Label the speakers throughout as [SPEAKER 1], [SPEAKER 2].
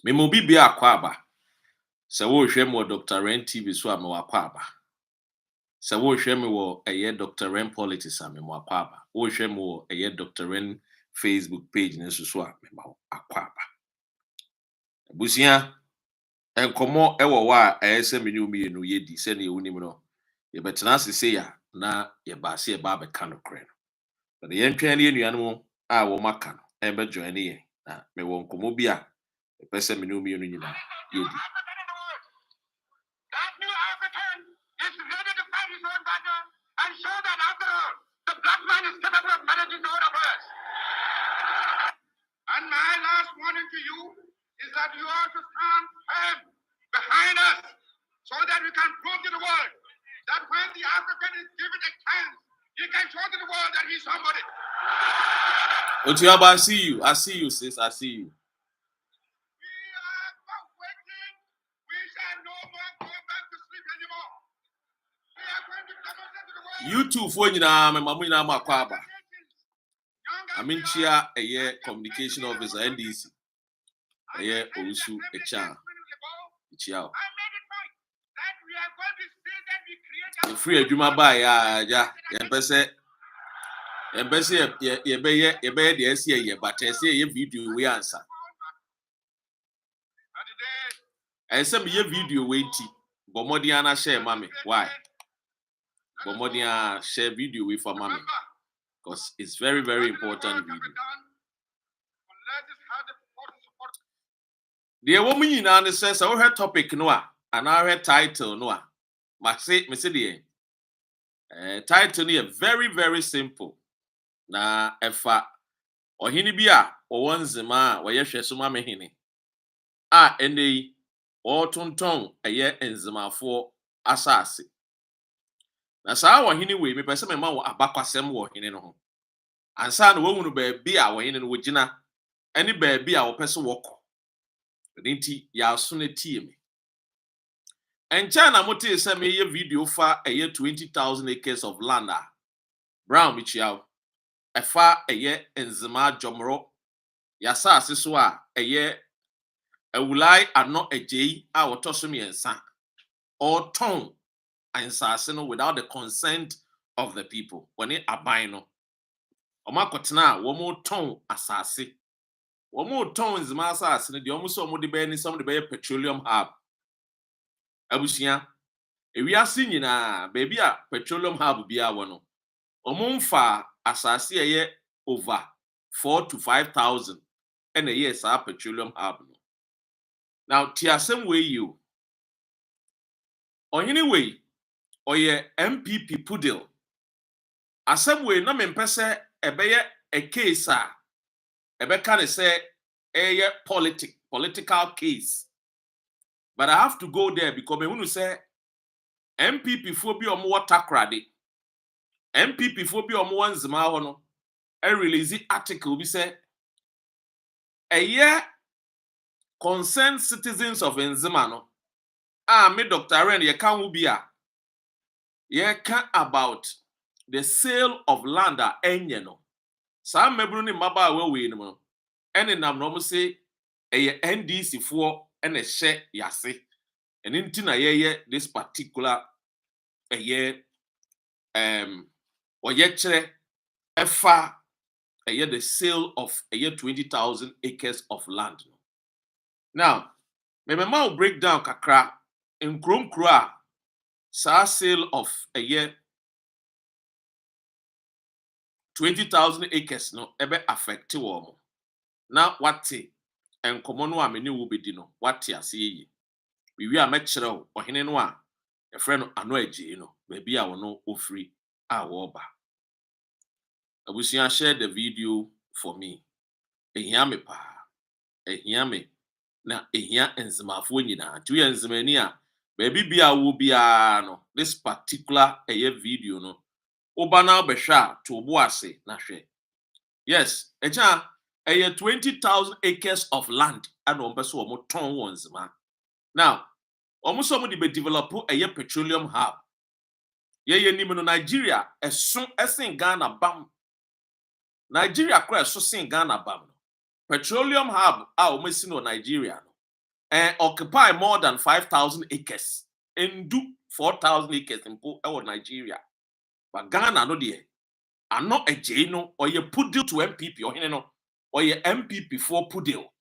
[SPEAKER 1] me mo bi bia akwaba se wo hwe mo Dr. Ren TV so a me wakwaba se wo hwe me wo Dr. Ren Politics a me mo akwaba wo hwe mo Dr. Ren Facebook page ne so a me ma akwaba busia enkomo ewo wa se me ni umi no yedi se ne wonim no ye betena sese ya na ye ba se ye ba be kan kre no but ye ntwan ne nuanom a wo maka no e be join ye na me wo nkomo bi a pese me ni umi no nyina yedi.
[SPEAKER 2] That new African is ready to fight his own battle and show that after all, the black man is capable of managing the whole affairs. And my last warning to you is that you are to stand firm behind us so that we can prove to the world that when the African is given a chance, he can show to the world that he's somebody.
[SPEAKER 1] Otiaba, I see you, sis. I see you.
[SPEAKER 2] We are not waiting. We shall no more go back to sleep anymore. We are going to demonstrate to the world.
[SPEAKER 1] You too, for you now, my mama na makwaba. Aminchia communication officer NDC. Owusu Echa. Ichiao. Free adwuma ba ya empese ye be de ese ye but ese ye video we answer. Ese me ye video we ti bomodian na share mama. Why? Bomodian share video we for mama. Because it's very, very important video. The woman in an says our topic no and our title no. Me say the title is very, very simple. Na efa ohini bia o NZEMA we yehwe so ma mehini. Ene o tonton eye NZEMAfo asase. Na saa ohini we me pese me ma wo abakwasem wo ohini no ho. Ansa na wohunu ba bia ohini no wogina ene ba bia wo pese woko. Nti ya so na tie me. Encha na mote se me ye video fa 20,000 acres of land Brown Michiao efa NZEMA Jomro yasa aseso a Awulae Annor Adjaye a wotoso miensa or ton ansase no without the consent of the people when it aban no omakotena wo mo ton asase wo mo ton NZEMA asase no de omo so omo de be ni some de be petroleum hub abusia ewiase nyina baby a petroleum hub bia wo no omonfa asase over 4,000 to 5,000 and a year sa petroleum hub no. Now tiasem way you on anyway oye NPP POODLE asem way na mempese ebeye a case ebe kan say political case. But I have to go there because me wunu say NPP fo bi omo water crade. NPP fo bi omo NZEMA ho no e release article bi say concerned citizens of NZEMA no me Dr. Ren ye kan wo bi ye kan about the sale of land enye no sa mebru ni maba we no ene nam no mo say NDC fo ene hye yase ene nti na ye this particular oye kire efa the sale of 20,000 acres of land. Now me will break down kakra in krom kro sa sale of 20,000 acres no ebe affect wo. Now what enkomo no ameni wo bedi no what ase yi wi a mekire wo ohene no a e frɛ no Annor Adjaye no baby a wo no ofri a wo ba abusia. Share the video for me ehia me pa ehia me na ehia NZEMAfo nyina tu ye NZEMAni a baby bia wo bia no this particular video no oba na behwa to bo ase na hwe. Yes eja 20,000 acres of land and on person omo ton wo NZEMA. Now almost some de be develop petroleum hub ye nim no Nigeria eso esen Ghana bam. Nigeria kwa eso sen Ghana bam no petroleum hub a o mesi no Nigeria no occupy more than 5,000 acres and do 4,000 acres in Nigeria. But Ghana no dear. Annor Adjaye no or ye poodle to MPP or no or ye MPP for poodle.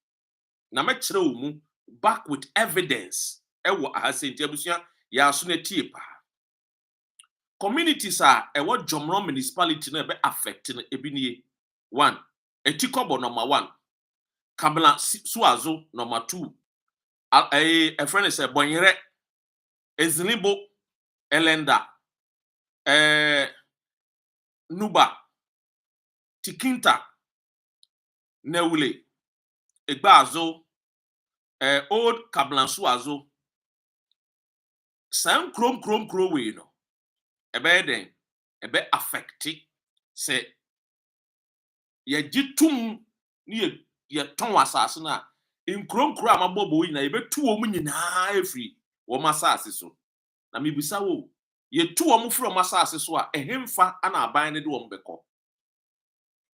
[SPEAKER 1] Na me kyerɛ wo mu back with evidence. Ewo ahase nti abusua ya so na tie pa. Communities are ewo Jomro municipality na be affect no ebi nie. 1. Etikobo number 1. Kabla Suazo number 2. A friend is a Bonyere Ezinibo Elenda Nuba Tikinta Newule Egbazo Old Kablansuazo Sam Krom we no ebe affected say ye gitum ni ye ton asase na nkrom amabobo yi na ye betu wo mu nyina efri wo masase so na mebisa wo ye tu wo mu fro masase so a ehemfa ana aban ne de wo mbekọ.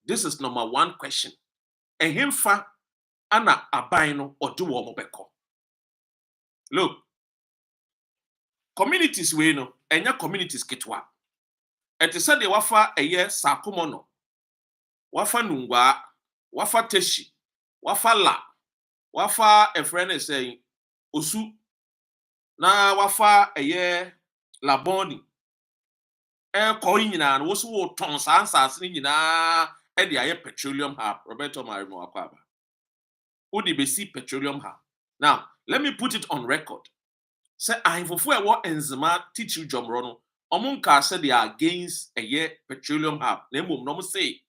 [SPEAKER 1] This is number 1 question. Ehemfa ana aban no ode wo mbekọ. Look, communities we no enya communities ketwa. Ete se de wafa eye Sakomo no, wafa Nungwa, wafa Teshi, wafa La, wafa a friend is saying Osu, na wafa eye Laboni. Ko nyina no wo so wo ton sansase nyina e de aye petroleum hub. Roberto Marino akwaba. Udi be see petroleum hub. Now, let me put it on record. Say ahemfofo e wo NZEMA teach you Jomro no omunka say they are against a year petroleum hub. Na emom no say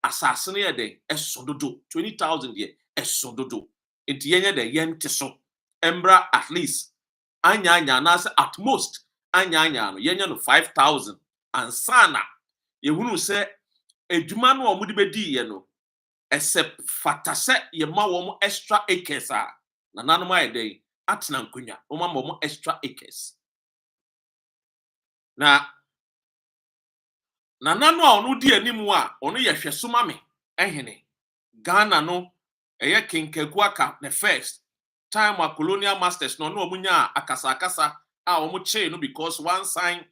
[SPEAKER 1] asase ne de esododo 20,000 ye esododo. Enti yenye de yente so embra at least anya na say at most anya no yenye no 5,000 and sana ye hunu say edwuma no omudi bedi ye no except fatase ye ma wo extra acres a na nanom ayede atena nkonya o ma mo extra acres na nano a ono di animu a ono ye hwesoma me ehene Ghana no eye kinkagu aka the first time a colonial masters no omunya akasa a omu che no because one sign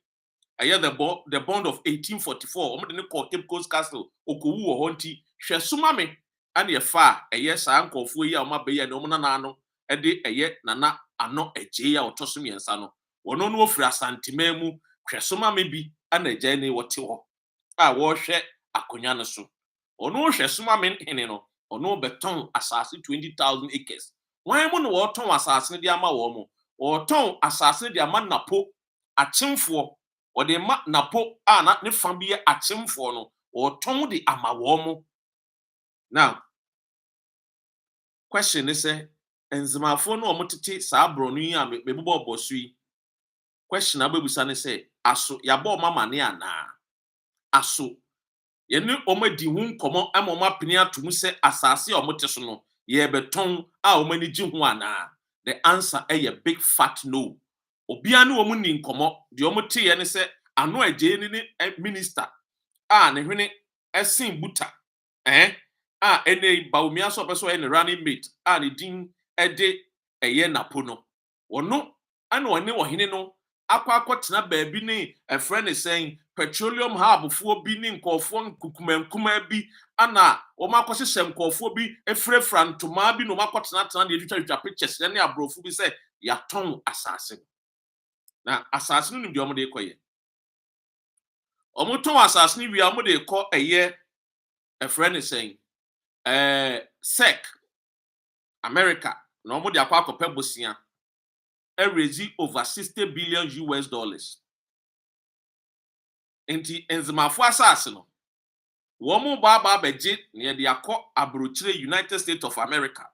[SPEAKER 1] eye the bond of 1844 omu de ne call Cape Coast Castle okowu wo honti hwesoma me ane ye fa eye saa nkofo yi a omu abaye na omu nana no ede eye Nana Annor Adjaye a otoso miensa no wono no ofri asantima mu hwesoma me bi ana Adjaye ne wote ho a wo hwe akonya no so ono hwesoma me hene no ono beton asase 20,000 acres wan mu no wo ton asase ne de ama wo mo wo ton asase ne de ama napo achemfo wo de ma napo a na ne fa bi achemfo no wo ton de ama wo mo. Now question is say NZEMAfo no omotete saa bronu yi a mebubo obosu yi question abebusa ne say aso yabo mama ne ana aso ye ne omadi hu nkomo ama omapini atum se asase omote so no ye beton a omani gi hu ana. The answer is a big fat no. Obia ne omuni nkomo de omote ye ne se Annor Adjaye ne minister a ne hwene esin buta a ene baumia so peso ene running mate a ne din ede eye napo no wono ana one wo hene no akwa baabi ne a friend is saying petroleum hub fo bi ne nkofo nkukumankuma bi ana wo makwose nkofo bi efrefra ntoma bi no makwotena na etwa pictures ne abrofo bi say ya ton asase na asase no ndi omode ekoye omoton asase ni wi amode ekọ eye a friend is saying SEC America na omode akwa akọpẹ bosia raise over $60 billion. Enti NZEMAfo asase no wo mo ba beje na ye de akọ abrochire United States of America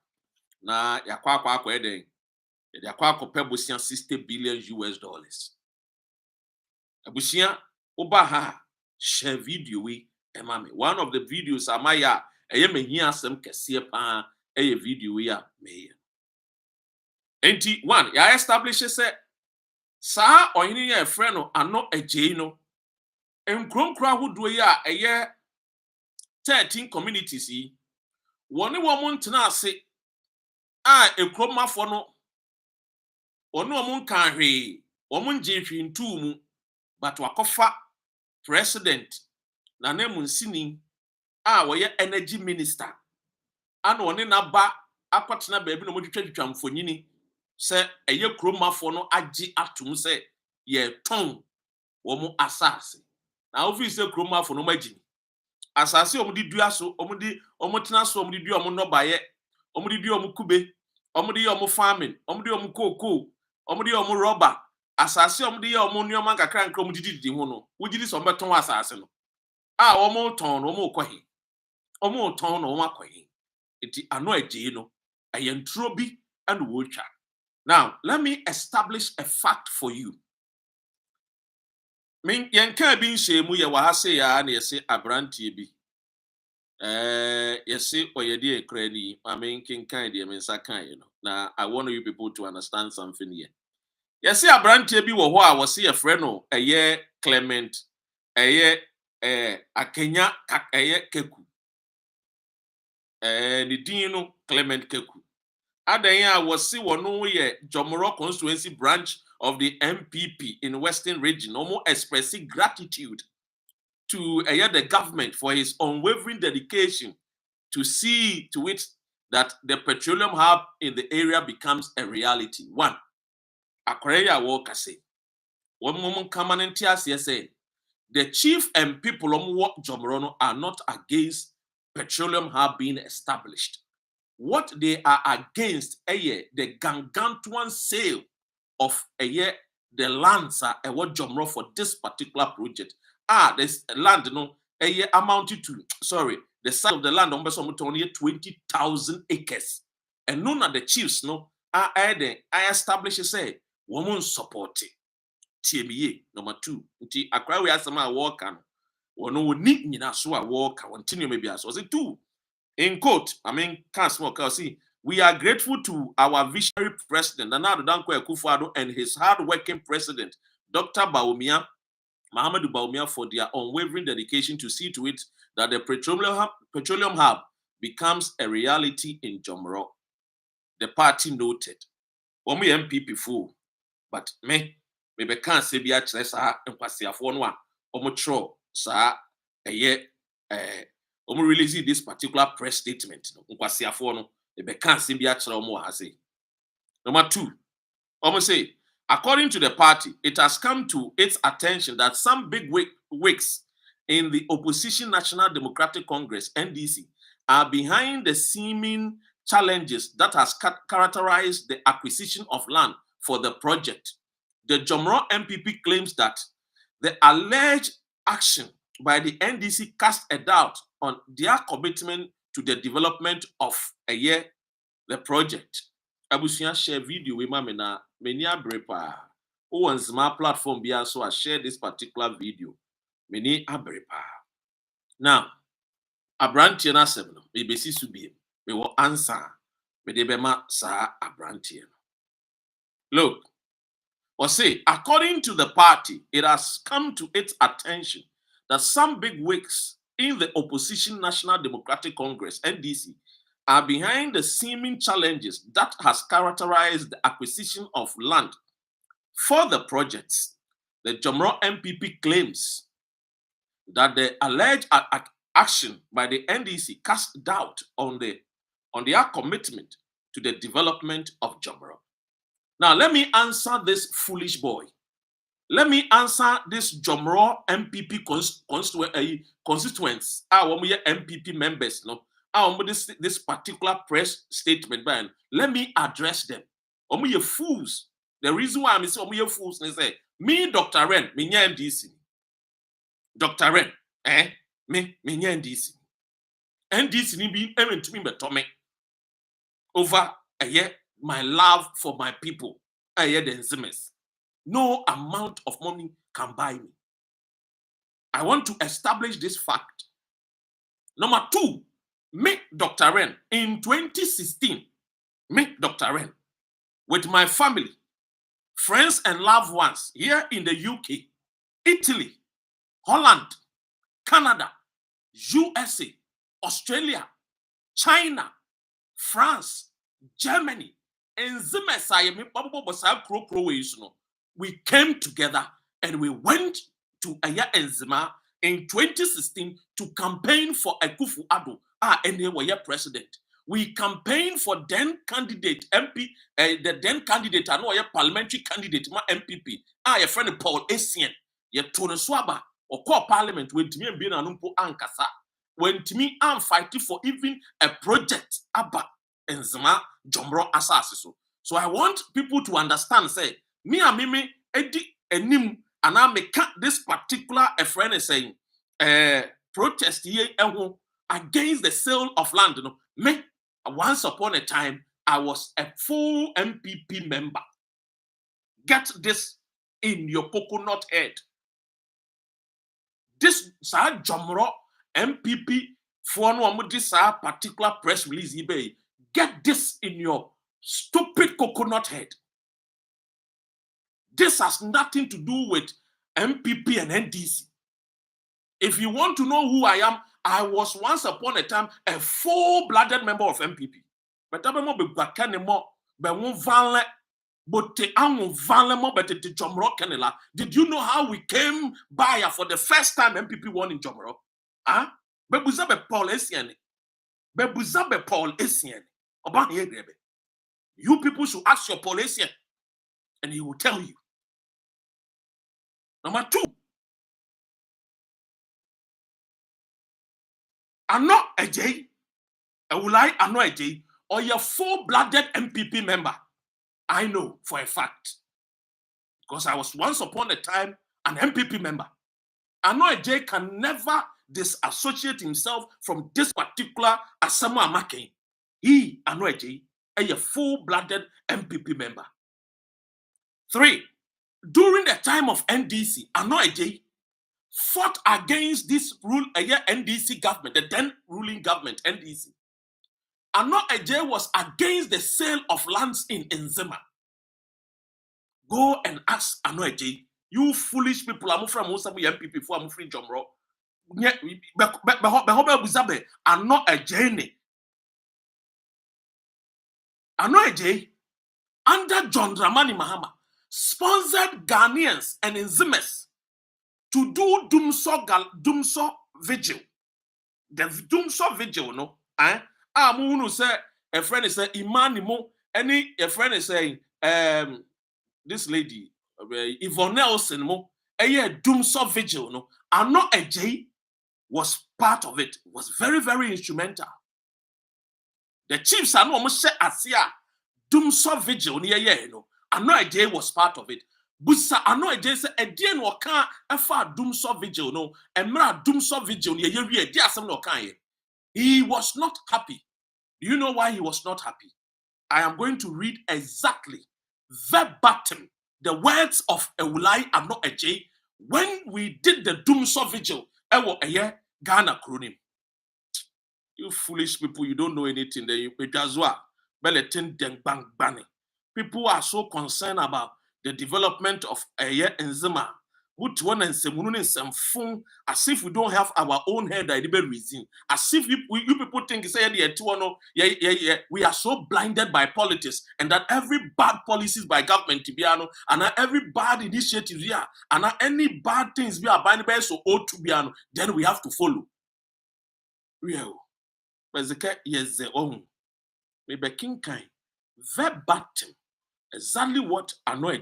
[SPEAKER 1] na yakwa akọ eden ye de akọ akọpẹ bosia $60 billion. Abusia oba ha share video we emame one of the videos amaya eye mehia asem kese pa eye video we a meye enti one ya establish say sa ohini ye friend no Annor Adjaye no enkronkro ahodo yi a eye 13 communities yi woni wo mo ntena ase a ekromafo no Ono omun kan hwe, omun gye hwe ntu mu, but wakofa president na nemu nsini a woye energy minister. Ana one na ba akwatena baabi na modwetwa mfonyini se eye kromafo no agye atum se ye ton wo asase. Na ofi se kromafo no magini. Asase omudi dua so, omutena so, omudi dua nobaye, omudi dua kube, omudi farming, omudi cocoa, omudi rubber. Asase omudi nneoma kakra nkra omudi didi ho no. Wugidi so mbeton asase no. A omo ton no omo kwahi. Omo ton no omo kwahi. Iti Annor Adjaye no ayentro bi and wotwa. Now, let me establish a fact for you. Min yenka bi nhemu ye wa ha se ya na yese abrantie bi. Yese oyede ekra ni, I mean kinkan de mensa kan you know. Now, I want you people to understand something here. Yese abrantie bi wo ho a wo se ye frɛ no Clement Akenya Keku. Ni din no Clement Keku. Adan was see wono ye Jomoro constituency branch of the NPP in Western region, almost expressing gratitude to the government for his unwavering dedication to see to it that the petroleum hub in the area becomes a reality. One, Akwareya Walker say, one moment common say, the chief and people of Jomoro are not against petroleum hub being established. What they are against the gargantuan sale of the lands are what Jomoro for this particular project. This land no amounted to the size of the land on 20,000 acres. And none of the chiefs no I establish say woman support it. TME number 2. Nti akra we asama walk an wono ni nyina so a walk continue maybe as was it 2. In quote, I mean, can't smoke. See, we are grateful to our visionary president, Nana Danko Akufo-Addo, and his hard-working president, Dr. Mahamadou Bawumia, for their unwavering dedication to see to it that the petroleum hub becomes a reality in Jomoro. The party noted. Omo NPP fool, but me can't say be actually sa nkwasiafo no a omo tro sa omo release this particular press statement no nkwasiafo no be can't say be actually omo ha say. Number 2, omo say, according to the party, it has come to its attention that some big wigs in the opposition National Democratic Congress (NDC) are behind the seeming challenges that has characterized the acquisition of land for the project. The Jomoro NPP claims that the alleged action by the NDC cast a doubt on their commitment to the development of the project. Abusia share video with me na many abrepa. On NZEMA platform bia so I share this particular video. Many abrepa. Now, abrantie na sem no me besi su biem. Me wo answer me de bema sa abrantie no. Look, or say, according to the party, it has come to its attention that some big wigs in the opposition National Democratic Congress (NDC) are behind the seeming challenges that has characterized the acquisition of land for the projects. The Jomoro NPP claims that the alleged action by the NDC cast doubt on their commitment to the development of Jomoro. Now, let me answer this foolish boy. Let me answer this Jomoro MPP constituents, our MPP members, no, this particular press statement, man. Let me address them. You fools. The reason why I'm saying you fools is say me, Dr. Ren, me NDC. Dr. Ren, me NDC. NDC ni be to me but me over a year. My love for my people, the NZEMAs. No amount of money can buy me. I want to establish this fact. Number 2, me, Dr. Ren, in 2016, me, Dr. Ren, with my family, friends and loved ones here in the UK, Italy, Holland, Canada, USA, Australia, China, France, Germany, NZEMA say me babo bosa kro ways no. We came together and we went to NZEMA in 2016 to campaign for Akufo-Addo anyway president. We campaigned for then candidate MP, the then candidate, I know a parliamentary candidate, my MPP. Your friend Paul Essien, ye Tony Swaba, or call parliament when to me and being anumpo ankasa. When to me, I'm fighting for even a project about NZEMA Jombro Assassin. So I want people to understand, say, me and Mimi, Eddie, and Nim, and I make this particular a friend is saying, protest here against the sale of land. You know, me, once upon a time, I was a full NPP member. Get this in your coconut head. This Jombro MPP for this particular press release, eBay. Get this in your stupid coconut head. This has nothing to do with MPP and NDC. If you want to know who I am, I was once upon a time a full-blooded member of MPP. But I don't did you know how we came by for the first time MPP won in Jomro? Bebuzabe Paul Essien. Bebuzabe Paul Essien. You people should ask your Paul Essien, and he will tell you. Number 2. Annor Adjaye, Awulae Annor Adjaye, or your full-blooded MPP member. I know for a fact. Because I was once upon a time an MPP member. Annor Adjaye can never disassociate himself from this particular Asama Amaken. He, Annor Adjaye, is a full-blooded MPP member. 3. During the time of NDC, Annor Adjaye fought against this NDC government, the then ruling government, NDC. Annor Adjaye was against the sale of lands in NZEMA. Go and ask Annor Adjaye, you foolish people, I'm from MPP before I'm free Jomro. Annor Adjaye. Annor Adjaye, under John Dramani Mahama, sponsored Ghanaians and NZEMAs to do Dumso vigil. The Dumso vigil, no? Munu say a friend is saying Imanimo, any a friend is saying this lady Yvonne Nelson mo Dumso vigil, no? Annor Adjaye was part of it, was very, very instrumental. The chiefs are no almost said Asia Dumso vigil near no. Annor Adjaye was part of it. Busa Annor Adjaye said a dear no can efa Dumso vigil no, and mera Dumso vigil near ye dear some no can. He was not happy. Do you know why he was not happy? I am going to read exactly, verbatim, the words of Awulae Annor Adjaye when we did the Dumso vigil. Ghana Kronim. You foolish people, you don't know anything. People are so concerned about the development of NZEMA. As if we don't have our own head, as if you people think we are so blinded by politics, and that every bad policies by government and every bad initiative and any bad things we are buying so old to be then we have to follow. Yes, maybe King Kai verbatim exactly what Annor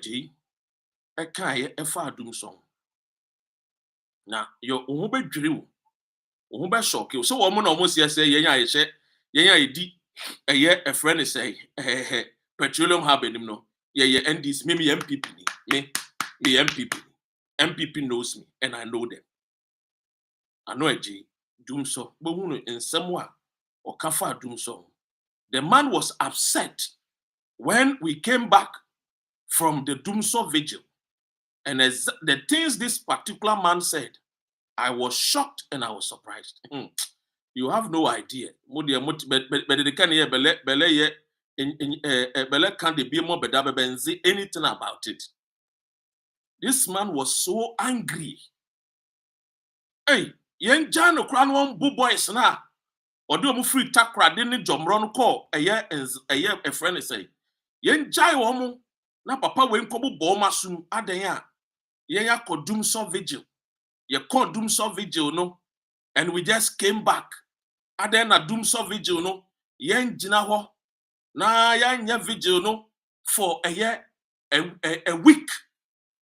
[SPEAKER 1] Adjaye efa adum song. Na yo ohube dwiriw ohube shock you so wo mo na almost say yenya di a friend say petroleum hub enim no ye NDC me MPP me MPP knows me and I know them. Annor Adjaye dum so bo hunu ensem a o kafa adum song. The man was upset when we came back from the Dumso vigil. And as the things this particular man said, I was shocked and I was surprised. You have no idea. But they can't hear anything about it. This man was so angry. Hey, young John O'Cran boo boys now. Or do you free takra didn't Jomron call a year a friend say yen jai womo na papa we nkobo bo masum adan a yen yakodum so vigil ye kodum so vigil no and we just came back adan na dum so vigil no yen gina ho na yen vigil no for a year a week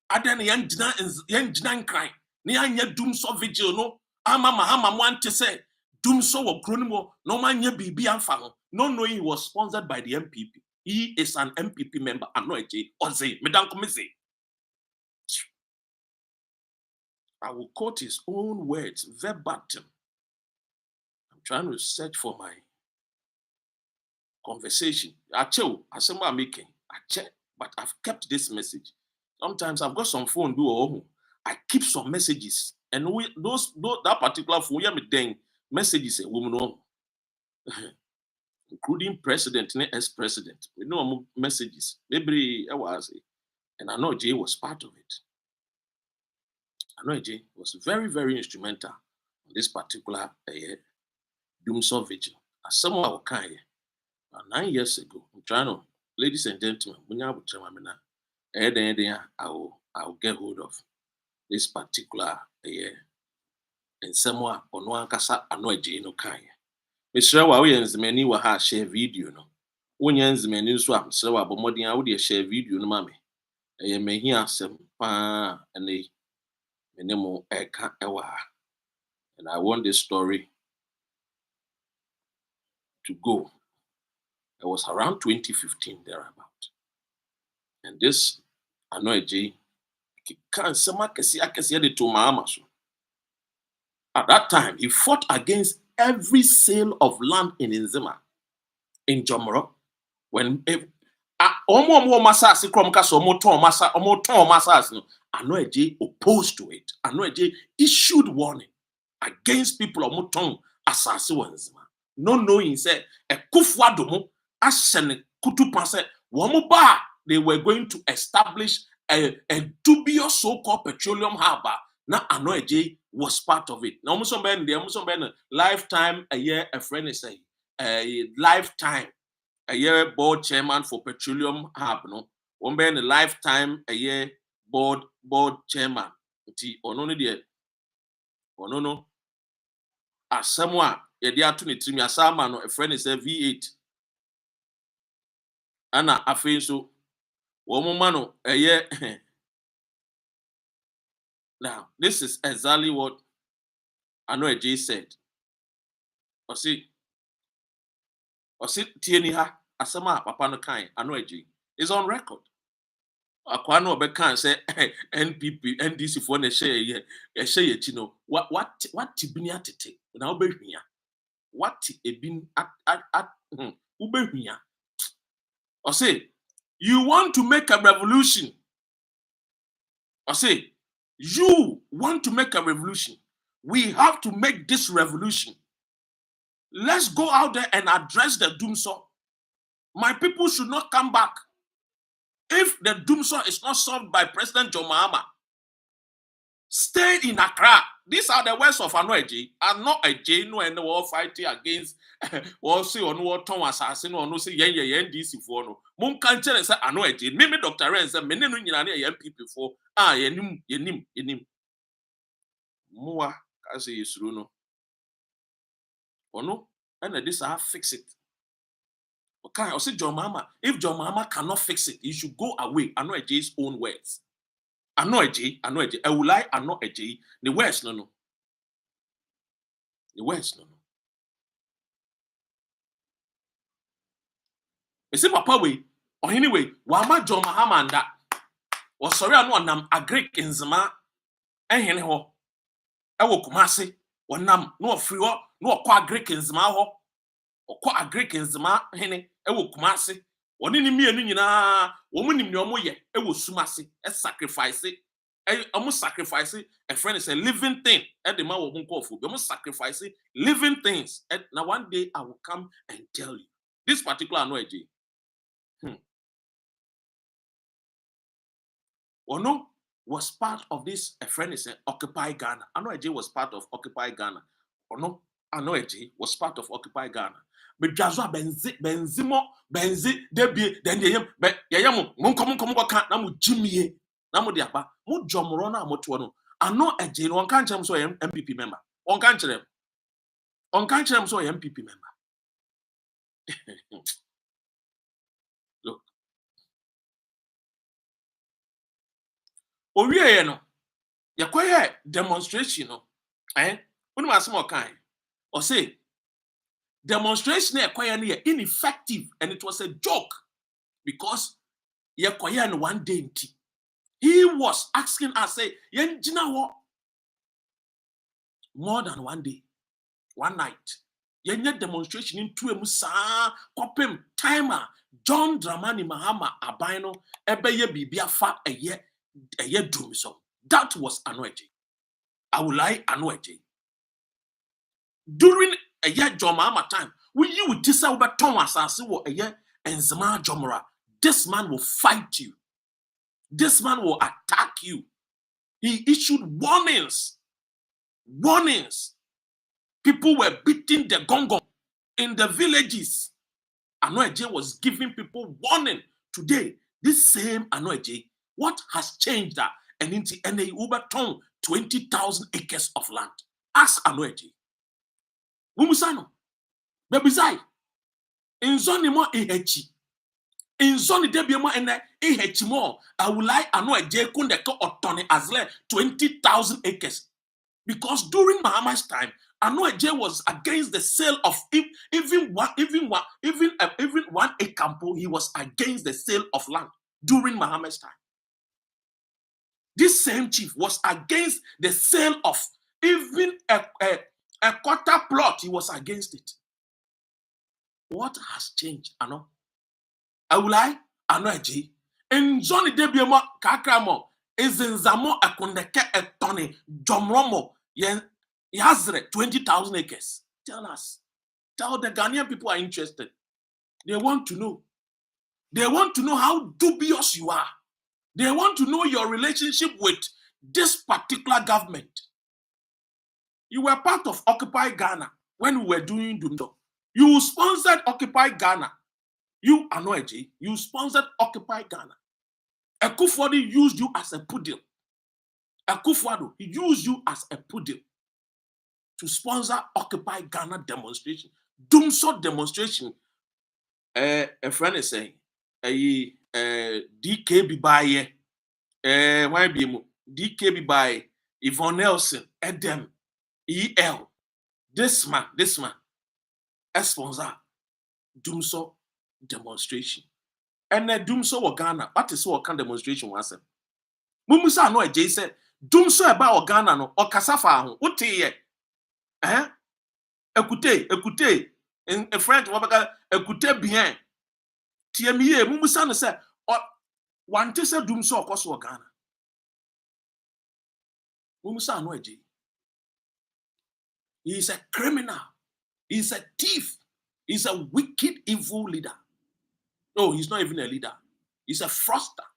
[SPEAKER 1] adan yen gina nkran na yen dum so vigil no ama mahama mo ante say dum so wo kro mo no man nya bibi amfa ho no knowing he was sponsored by the NPP. He is an NPP member. Annor Adjaye Oze Medankomese. I will quote his own words verbatim. I'm trying to search for my conversation. Ache, asema I'm making. Ache, but I've kept this message. Sometimes I've got some phone do oh, I keep some messages, and those that particular phone, yeah, me dang messages a woman on. Including president and ex-president. We know messages. Maybe I was, and Annor Adjaye was part of it. Annor Adjaye was very, very instrumental in this particular doomsday vigil. As someone will kind 9 years ago, I'm trying to, ladies and gentlemen, I'll get hold of this particular and someone on one casa Annor Adjaye no kind. Mr. Williams, many will have share video no. Onions many swap, so about more than I would share video no mammy. I may hear some and they minimum eka ewa. And I want this story to go. It was around 2015 thereabout. And this Annor Adjaye can some to my so. At that time, he fought against every sale of land in NZEMA in Jomoro. When Annor Adjaye opposed to it. Annor Adjaye issued warning against people of Moton Asasi Wanzima. No knowing said a Kufuadomo Ashen Kutupanse Wamuba they were going to establish a dubious so-called petroleum harbor. Now Annor Adjaye was part of it. Now almost lifetime a year a friend is saying a lifetime a year board chairman for petroleum hub no one a lifetime a year board chairman no as someone yedi atu ne trim asama no a friend is a V8 ana afei so woman no a year. Now this is exactly what Annor Adjaye said. I see tieni ha asama papa no kan Annor Adjaye is on record. Akwa no be kan say NPP NDC for na share ye no what tibini atete na obehwia what ebin ubehwia. I say you want to make a revolution. I say you want to make a revolution. We have to make this revolution. Let's go out there and address the doomsday. My people should not come back. If the doomsday is not solved by President John Mahama, stay in Accra. These are the words of Annor Adjaye. Annor Adjaye no and war fighting against or say on war Tom assassin or no say yen DC for no. Mum can't tell us Annor Adjaye. Maybe Dr. Ren said many no NPP before. Yenim. Mua kasi yisuru no. Ono and this I fix it. Okay, I say John Mahama. If John Mahama cannot fix it, he should go away. Annor Adjaye's own words. Annor Adjaye. Awulae Annor Adjaye. The words no. The words no. Me say papa we or anyway, wama John Mahama and that. Was sorry anu nam agree NZEMA ehene ho. Ewo Kumasi wonam no ofri ho no okwa agree NZEMA ho. Okwa agree NZEMA hene ewo Kumasi. Oni ni mienu nyina wo mu nim ne omo ye ewo Sumasi e sacrifice almost sacrifice a friend is a living thing at the man will call for almost sacrifice living things. And now one day I will come and tell you this particular Annor Adjaye. Ono was part of this. A friend is Occupy Ghana. Annor Adjaye was part of Occupy Ghana. Ono Annor Adjaye was part of Occupy Ghana. bedwazo benzi debie then yeyam monkom waka na mo jimie na mo de aba mo dwomro na mo to no Annor Adjaye no on kan kyerem so MPP member on kan kyerem so MPP member look owie no yakoye demonstration no unu asem okan or say demonstration yakoye no ineffective and it was a joke because yakoye no one day nti he was asking us say yen gina ho more than one day one night yen demonstration into emu saa kopem timer John Dramani Mahama aban no ebeye bibia fa eye drum so that was Annor Adjaye. Awulae Annor Adjaye. During a year John Mahama time, will you tisa ube ton asase wo a year NZEMA Jomora? This man will fight you. This man will attack you. He issued warnings. Warnings. People were beating the gong in the villages. Annor Adjaye was giving people warning. Today, this same Annor Adjaye, what has changed that? And into NA Uber ton 20,000 acres of land. Ask Annor Adjaye. Mumusano. Bebizai. Inzoni mo ihechi. Inzoni debie mo ene ihechi mo. Awulae Annor Adjaye kundeke otone azle 20,000 acres. Because during Mahama's time, Annor Adjaye was against the sale of even one acre. He was against the sale of land during Mahama's time. This same chief was against the sale of even a quarter plot. He was against it. What has changed, Annor? Awulae Annor Adjaye. Inzoni debiemo kakramo. Izinzamo akundeke etone jomromo yen yazre 20,000 acres. Tell us. Tell the Ghanaian people are interested. They want to know. They want to know how dubious you are. They want to know your relationship with this particular government. You were part of Occupy Ghana when we were doing Dumdo. You sponsored Occupy Ghana. You, Annor Adjaye, you sponsored Occupy Ghana. Akufo-Addo used you as a poodle. Akufo-Addo, he used you as a poodle to sponsor Occupy Ghana demonstration. Dumso demonstration. A friend is saying, DK Bibaye, why be DK Bibaye, Yvonne Nelson, Edem, EL. This man, a sponsor Dumso demonstration. And Dumso wa Ghana, what is what kind of demonstration was it? Mumusa Annor Adjaye said, Dumso about Ghana no, or Kasafa, what ye? Écoutez, in French, écoutez bien. Tiemiye, Mumusa no said, one tese Dumso koso Ghana. Mumusa Annor Adjaye. He is a criminal. He is a thief. He's a wicked, evil leader. No, he's not even a leader. He's a fraudster.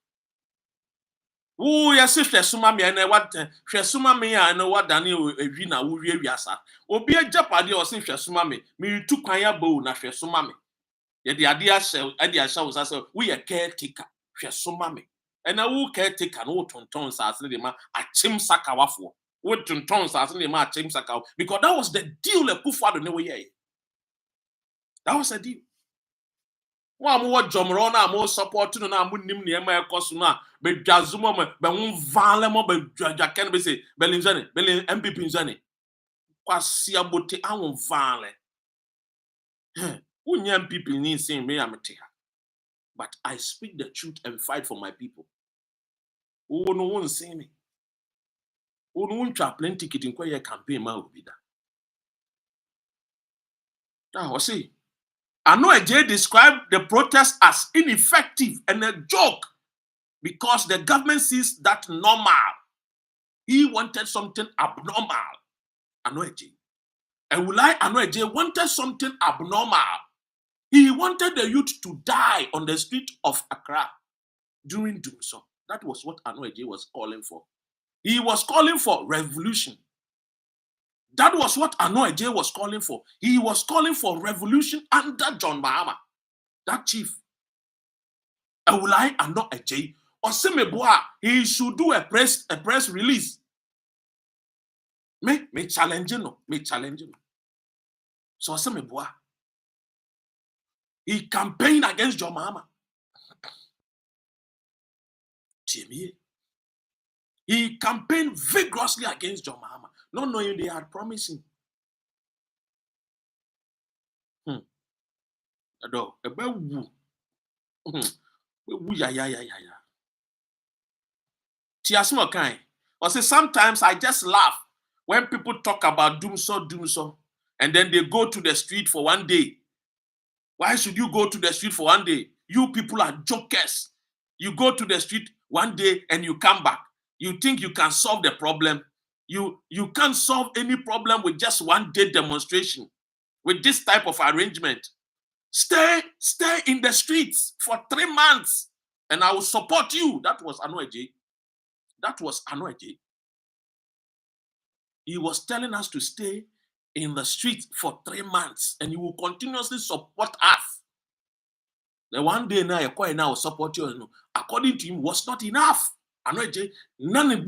[SPEAKER 1] Oh, yes, if there's sumami and what sumami and what Daniel Evina will really asa. Obi a japadi or sin sumami, me took kaya bow na sumami. Yet the idea shows us we a caretaker, sumami. And I will caretaker no tontons as the man a chim sakawafo. What tontons as the man chim sakaw. Because that was the deal a Akufo-Addo no way. That was a deal. Wa jomro na mo support no na mo nim ne ma ekoso no a be dwazumo be won vale mo be dwaken be say belinzane belin MPP nzane kwasi abote awon vale unya MPP ni sin me amete ha, but I speak the truth and fight for my people. Wo no won sin me wo no ntwa plenty ticket in kwaye campaign ma obi da. Now see, Annor Adjaye described the protest as ineffective and a joke because the government sees that normal. He wanted something abnormal. Annor Adjaye. Awulae Annor Adjaye wanted something abnormal. He wanted the youth to die on the street of Accra during Dumso. That was what Annor Adjaye was calling for. He was calling for revolution. That was what Annor Adjaye was calling for. He was calling for revolution under John Mahama, that chief. Awulae Annor Adjaye. Osemeboa, he should do a press release. Me challenge no. So Osemeboa, he campaigned against John Mahama. He campaigned vigorously against John Mahama, not knowing they had promised him. Sometimes I just laugh when people talk about doom so, and then they go to the street for one day. Why should you go to the street for one day? You people are jokers. You go to the street one day and you come back. You think you can solve the problem. You can't solve any problem with just one day demonstration. With this type of arrangement, stay in the streets for 3 months and I will support you. That was Annor Adjaye. He was telling us to stay in the streets for 3 months and he will continuously support us. The one day now, will support you. According to him, was not enough. Annor Adjaye, none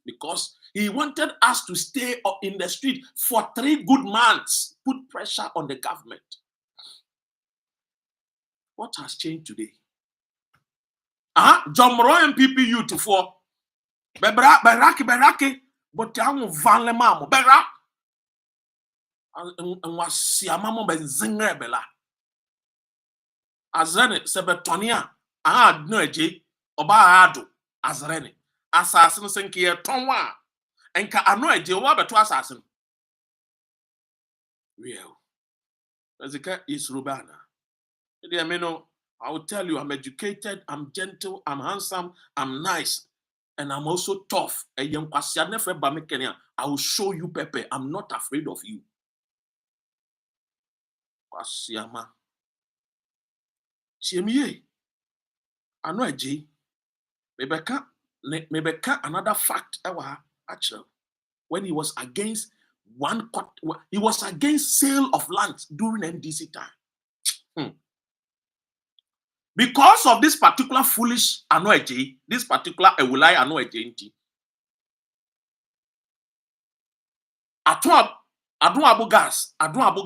[SPEAKER 1] because he wanted us to stay in the street for 3 good months, put pressure on the government. What has changed today? Jomro NPP youth for beraki, but I'm van le mamo berak. And was siamamo benzingre bela. Azrene sebetonia Annor Adjaye oba ado azrene assassin senkiye tonwa enka Annor Adjaye wa beto assassin. Real. Ezeka is Rubana. I will tell you, I'm educated, I'm gentle, I'm handsome, I'm nice, and I'm also tough. I will show you, Pepe. I'm not afraid of you. Annor Adjaye, maybe another fact actually, when he was against he was against sale of land during NDC time. Because of this particular foolish Annor Adjaye, this particular Awulae Annor Adjaye, Adun Abu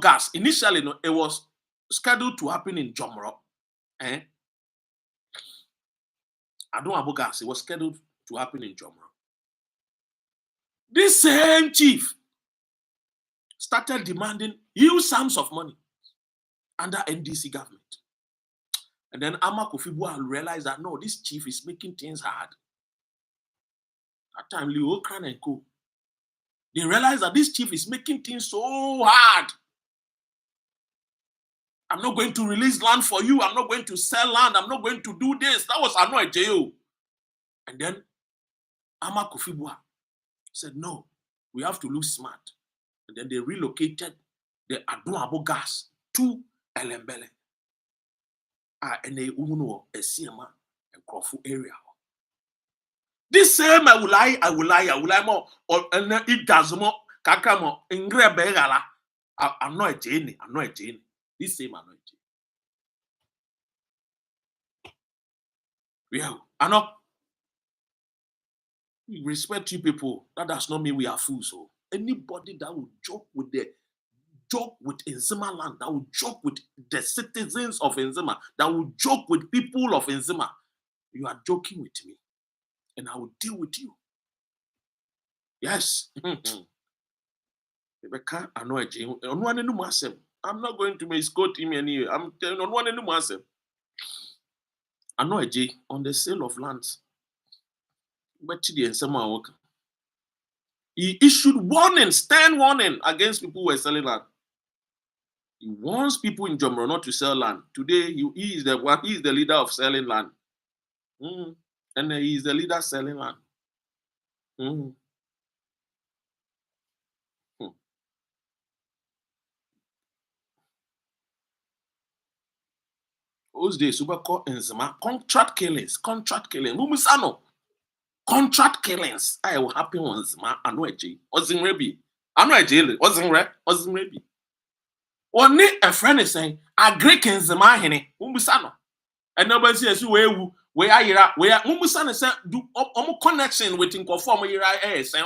[SPEAKER 1] Gas, initially it was scheduled to happen in Jomro. Adun Abu Gas, it was scheduled to happen in Jomro. This same chief started demanding huge sums of money under NDC government. And then Ama Kofi Boa realized that no, this chief is making things hard. That time, Leo Kran and Co. They realized that this chief is making things so hard. I'm not going to release land for you. I'm not going to sell land. I'm not going to do this. That was Annor Adjaye. And then Ama Kofi Boa said, no, we have to look smart. And then they relocated the Adun Abu Gas to Elembele. And they uno a NZEMA and Krofu area. This same Awulae mo or it does more kakamo ingre begala Annor Adjaye. This same Annor Adjaye. Yeah, Annor, we respect you people. That does not mean we are fools. So anybody that will joke with NZEMA land, that will joke with the citizens of NZEMA, that will joke with people of NZEMA, you are joking with me. And I will deal with you. Yes. I'm not going to misquote him anyway. I'm telling on one Annor Adjaye on the sale of lands. But he issued warning, stern warning against people who were selling land. He wants people in Jomro not to sell land. Today, he is the leader of selling land. And he is the leader selling land. Those days, we call NZEMA contract killings. Mumusano. Contract killings. I will happen on NZEMA Annor Adjaye. Ozingrebi. Annor Adjaye wasn't ready. Only a friend is saying, a Greek in NZEMA hene, Umbusano. And nobody says, where Umbusan is do connection with Inconform Ira, saying,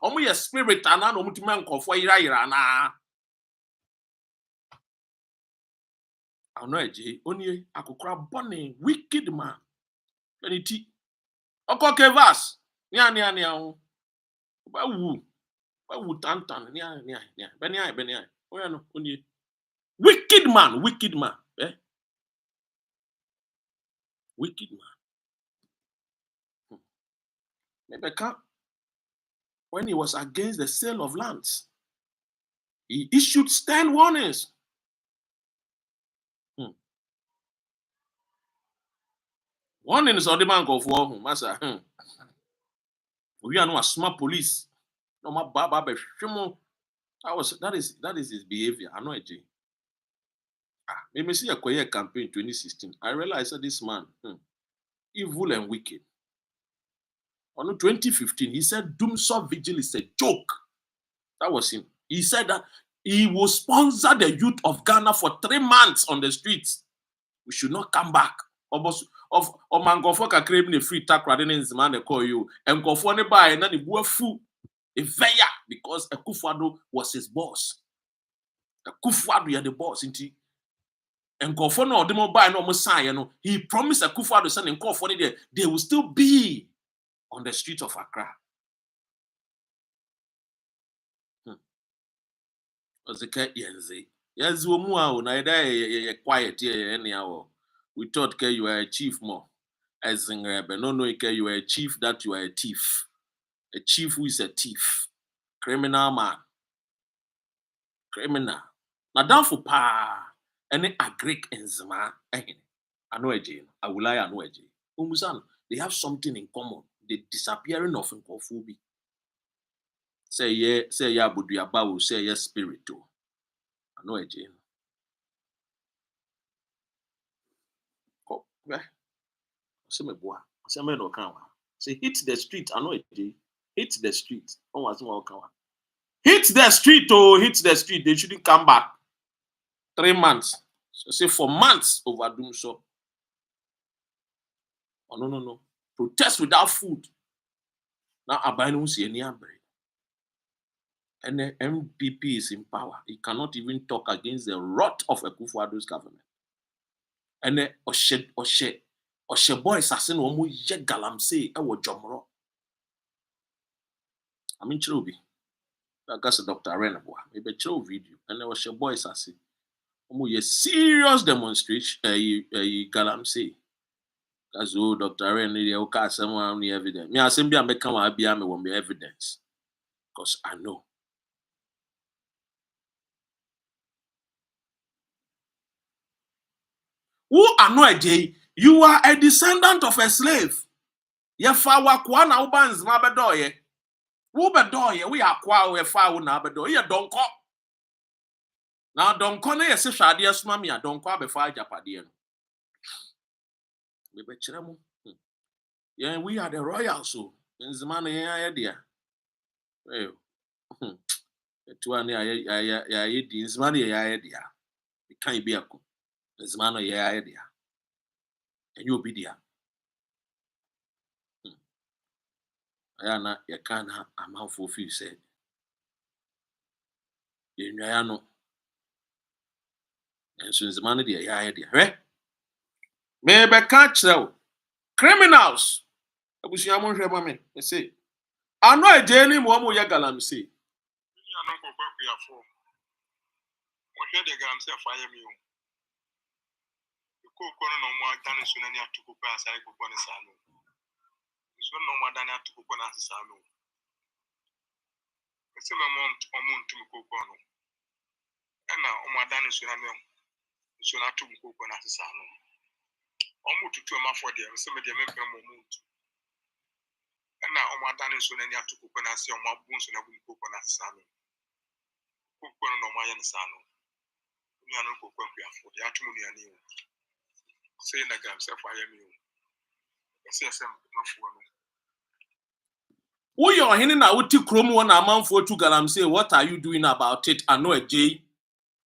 [SPEAKER 1] only a spirit and an omutiman for Ira. Annor Adjaye, only a crab bonny, wicked man. Penity. Oko Kevas, nya. Bawu tantan, nya. Benya. Oh, yeah, no, only. Wicked man. Eh? Wicked man. Maybe when he was against the sale of lands, he issued stern warnings. Warnings on the bank of war, master. We are not a smart police. No, my baba, that is his behavior. Annor Adjaye. Maybe see a quiet campaign 2016. I realized that this man, evil and wicked. On 2015, he said Doomsday Vigil is a joke. That was him. He said that he will sponsor the youth of Ghana for 3 months on the streets. We should not come back. Of Mangofo ka crave a free tack rather than Zimane call you. And Gofo ne buy and then he bought food. A veya because Akufo-Addo was his boss. Akufo-Addo you the boss, isn't he? And Gofo no demo buy no Messiah. No, he promised Akufo-Addo son and Gofo there they will still be on the streets of Accra. Ozeke yenze. Yes, womu na ida quiet here anyhow. We thought you were a chief more. As in no, you are a chief that you are a thief. A chief who is a thief. Criminal man. Criminal. Now down for pa. Any a Greek in NZEMA. Annor Adjaye. Awulae Annor Adjaye. Umusan, they have something in common. The disappearing of Nkofobi. Say yeah, Buduabawu, say yes, spirit too. Annor Adjaye. Say hit the street, Annor Adjaye. Hit the street. Hit the street, hit the street. They shouldn't come back. 3 months. So say for months over doom so. Oh no. Protest without food. Now Abani will see any bread. And the NPP is in power. He cannot even talk against the rot of Akufo-Addo's government. And the Oshe boy assassin omu ye galamsey ewo jomro. I mean Chirobi. I guess Dr. Arenabua. Maybe Chiro video. And the Oshe boy assassin. Omu ye serious demonstration galamsey. Because Dr. Aren the oka someone the evidence. Me assembly am become abia me won be evidence. Because I know. Who Annor Adjaye? You are a descendant of a slave. Ye fa wakwa na uba NZEMA bedoye. Who bedoye? We are kwa we fa na bedoye. Ye donko. Now donko na ye se hwade asuma me a donko abefa ajapade no. Me be kire mo. Yeah, we are the royals so. NZEMA na ye idea. Hey. Etuane ya di NZEMA na ye idea. We can be ako. NZEMA na ye idea. And you be there. Ayana ye can have a mouth for few said. Ye no. And so NZEMA na ye idea. Right? Maybe catch them. Criminals. Abusiamon hweba me. I say. Annor Adjaye ni mo ya galamsey.
[SPEAKER 2] You are not going to be a fool. What did the Gams fire me? The cook on no more than as soon as you took a side of one salon. It's no more than I took one as a salon. It's a moment or moon to cook on. And now, my than is soon I took cook on as a salon. Almost to my for them, some of them make a moment. And now, my than is soon and you took cook on as your mouth bones and I will cook on as a salon. Cook on no my salon. You are not going to be a fool. You have to money and you say in the Gams fire me. I say some.
[SPEAKER 1] We are hinin na uti krom one amanfo to galamsey. What are you doing about it? Annor Adjaye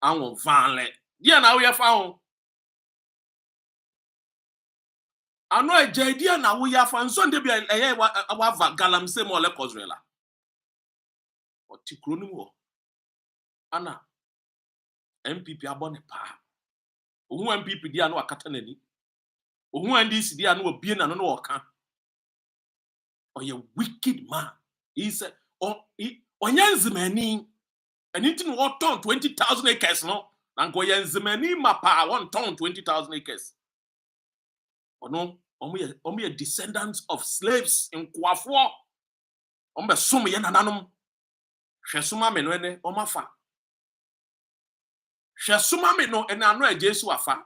[SPEAKER 1] and vanle. Dia na we found. Annor Adjaye dia na we found. So de be wa galamsey mo le kozrela. Oti krom wo. Ana NPP abone pa. Ohu NPP dia no akata nani. Ohu NDC dia no obie na no oka. Oye wicked man. He said, NZEMA anything what turn 20,000 acres no. Nanko NZEMA mapa one turn 20,000 acres. Or no, only descendants of slaves in Kwafo. Ombe sum ye nananum. Shesuma me no ene omafa. Shesuma me no ene Annor Adjaye su afa.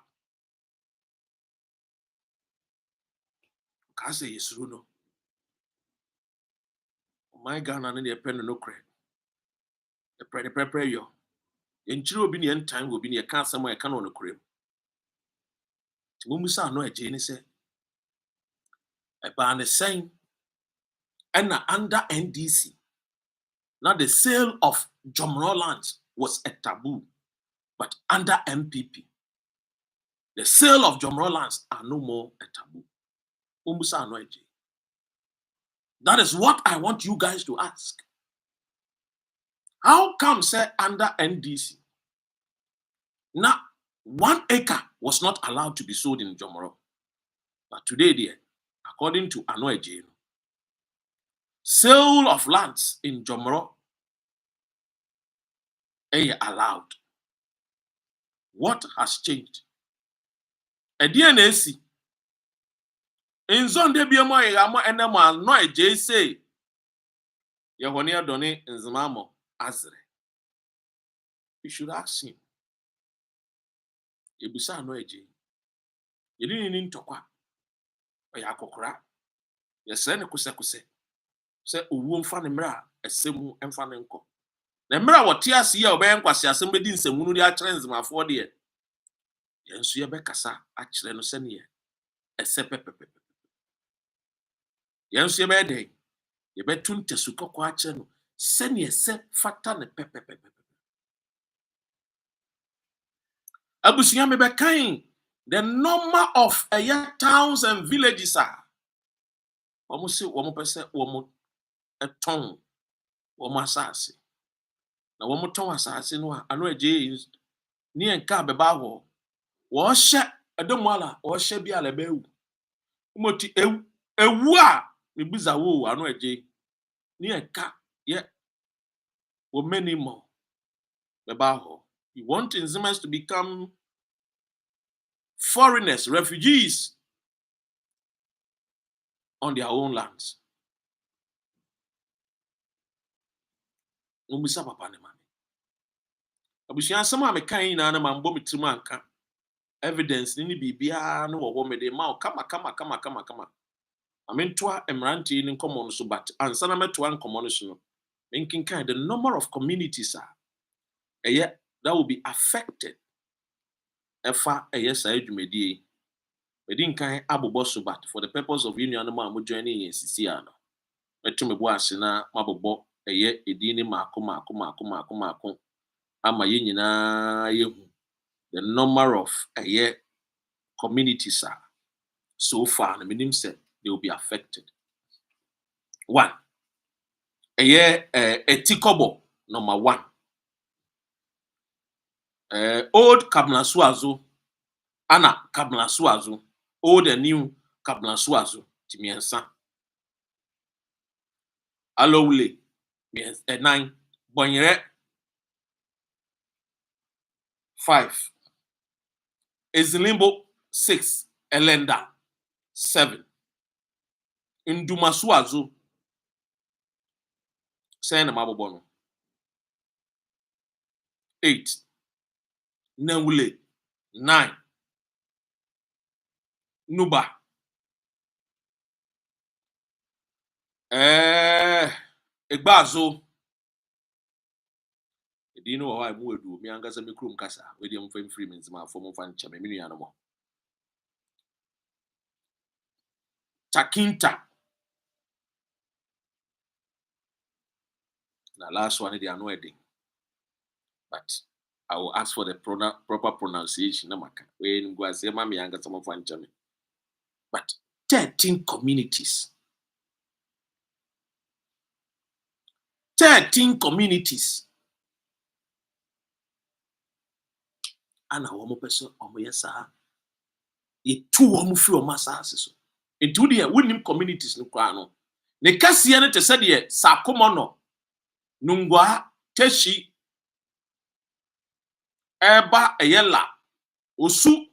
[SPEAKER 1] Kase yesuru no. My Ghana ne de pen no kre. The prepare yo. Yenchiro obi ne time obi ne ka asem e ka no kre. Ti mo musa Annor Adjaye ni se e ba ne sen and under NDC. Now the sale of Jomro lands was a taboo, but under NPP, the sale of Jomro lands are no more a taboo. Umusa Annor Adjaye. That is what I want you guys to ask. How come, say, under NDC, now 1 acre was not allowed to be sold in Jomro, but today, dear, according to Annor Adjaye, sale of lands in Jomro are allowed. What has changed? A DNAC in zone de biamo yamo enemo Annor Adjaye say Yehonia Doni NZEMA Azre. You should ask him. Yebusa Annor Adjaye. You didn't need to kwa. Oya kokora. Yesre ne kuse. Say owu mfa ne mra esemu emfa ne nko. Na mra wote ase ye obayen kwase asem bedi nsemu no de a kire NZEMAfo de ye. Yensu ye be kasa a kire no se ne ye. Ese pepepe. Yensu ye be dey. Ye be tun tesukoko a kire no. Se ne se fata ne pepepe. Abusuya me be kain the number of towns and villages are. Omo se omo pese omo eton omo asase. Na omo ton asase no a Annor Adjaye ni enka beba ho. Wo hye edomwala wo hye bia le ba ewu. Umoti ewu a me buza wo Annor Adjaye ni enka ye wo many more beba ho. You want NZEMAs to become foreigners, refugees on their own lands. Umisa papa ne mami. Abusuya sama me kan na mambo mitrimu anka. Evidence ni bibia no wo me de ma kama. Amentoa emranti ni nkomo no so but ansa na metoa nkomo no so no. Menkin kan the number of communities are that will be affected. Efa sa adwumedie. Medin kan abobo so but for the purpose of union no ma joining in CCA no. Metu me bo ase na mabobo edini mako ama ye nyina yehu the number of communities are so far the minimum said they will be affected. One, etikobo number 1. Old Kabnasuazo, Anna Kabnasuazo, old and new Kabnasuazo, Timiensa. Awulae 9, Bonyere 5, Ezilimbo 6, Elenda 7, Ndumasuazo, Sena Mabobono 8, Nawule 9, Nuba Egbazo edino wa mu edu mi angaza me krum kasa we dey mfam free me NZEMA afo mo fa nche me nua no mo Takinta The last one, they are no wedding. But I will ask for the proper pronunciation. When go say, "Mami, I got some of one." But 13 communities. 13 communities. And a woman person, yes, it two woman free or masses. Into the winning communities no crano. Ne Cassian to say, ye, Sacomono, Nungwa, Teshi, Eba, Ayella, Osu,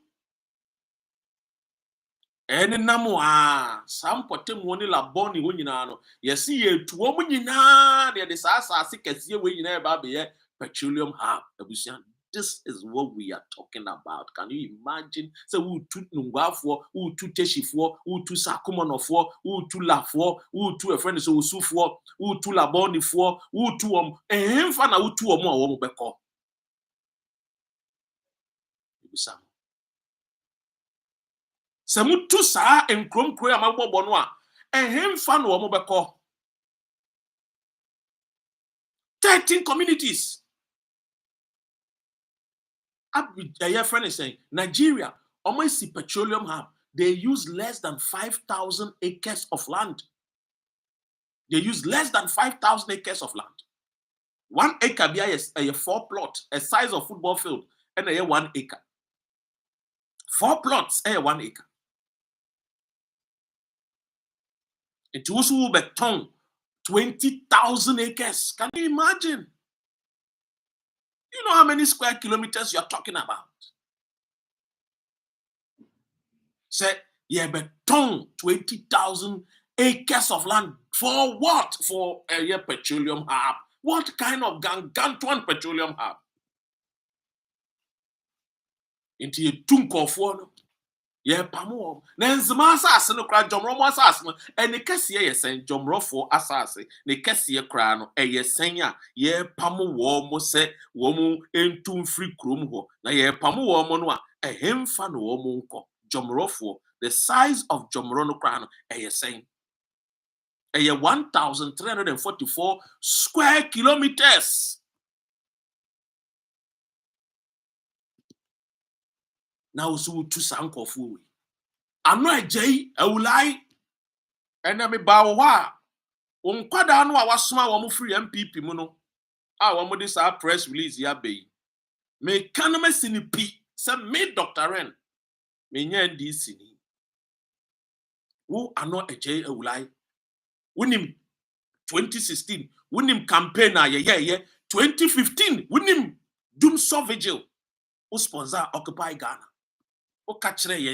[SPEAKER 1] Ene Namoa, some potem la boni winano. Yes, ye, two women in the disaster, sick as ye win about the petroleum hub. This is what we are talking about. Can you imagine? So who took Nungwa for, who took Teshi for, who took Sakumono for, who took La for, who took a friend so Usu for, who took La Boni for, who took and fan who took a more beko. Samu tu sa and crom crea mabo bonwa and him fan or mobeko. 13 communities. Your friend is saying Nigeria, almost the petroleum hub, they use less than 5,000 acres of land. They use less than 5,000 acres of land. 1 acre is a 4 plot, a size of football field, and a 1 acre. 4 plots, a 1 acre. It will be 20,000 acres. Can you imagine? You know how many square kilometers you're talking about? Say, yeah, but 20,000 acres of land. For what? For a petroleum hub. What kind of gargantuan petroleum hub? Into a tunk of one. Yeah, pamo. NZEMA asase no kra jomro asase no ene kese ye sen jomro for asase ne kese ye kra no eye sen a ye pamo wo mo se wo mu entum free krom ho na ye pamo wo mo no a ehemfa no wo mo nko jomro for the size of jomro no kra no eye sen eye 1,344 square kilometers. Now so to sanko fu Annor Adjaye Awulae Annor bawo wa onkwada no a wasoma wo mo free NPP mu no a wo mo de sa press release ya be me kanoma sinipi se me Dr. Ren me nya NDC ni wo Annor Adjaye Awulae wonim 2016 wonim campaign a ye 2015 wonim doom so vigil who sponsor Occupy Ghana.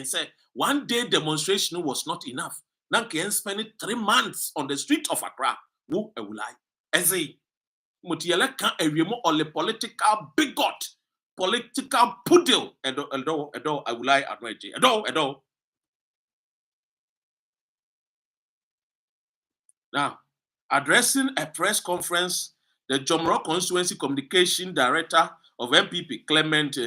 [SPEAKER 1] Say 1 day demonstration was not enough. Now can spend 3 months on the street of Accra. Who Awulae? Eze Mutiele can ewiemo or the political bigot, political poodle. Edo Awulae Annor Adjaye. Edo. Now, addressing a press conference, the Jomro Constituency Communication Director of NPP Clement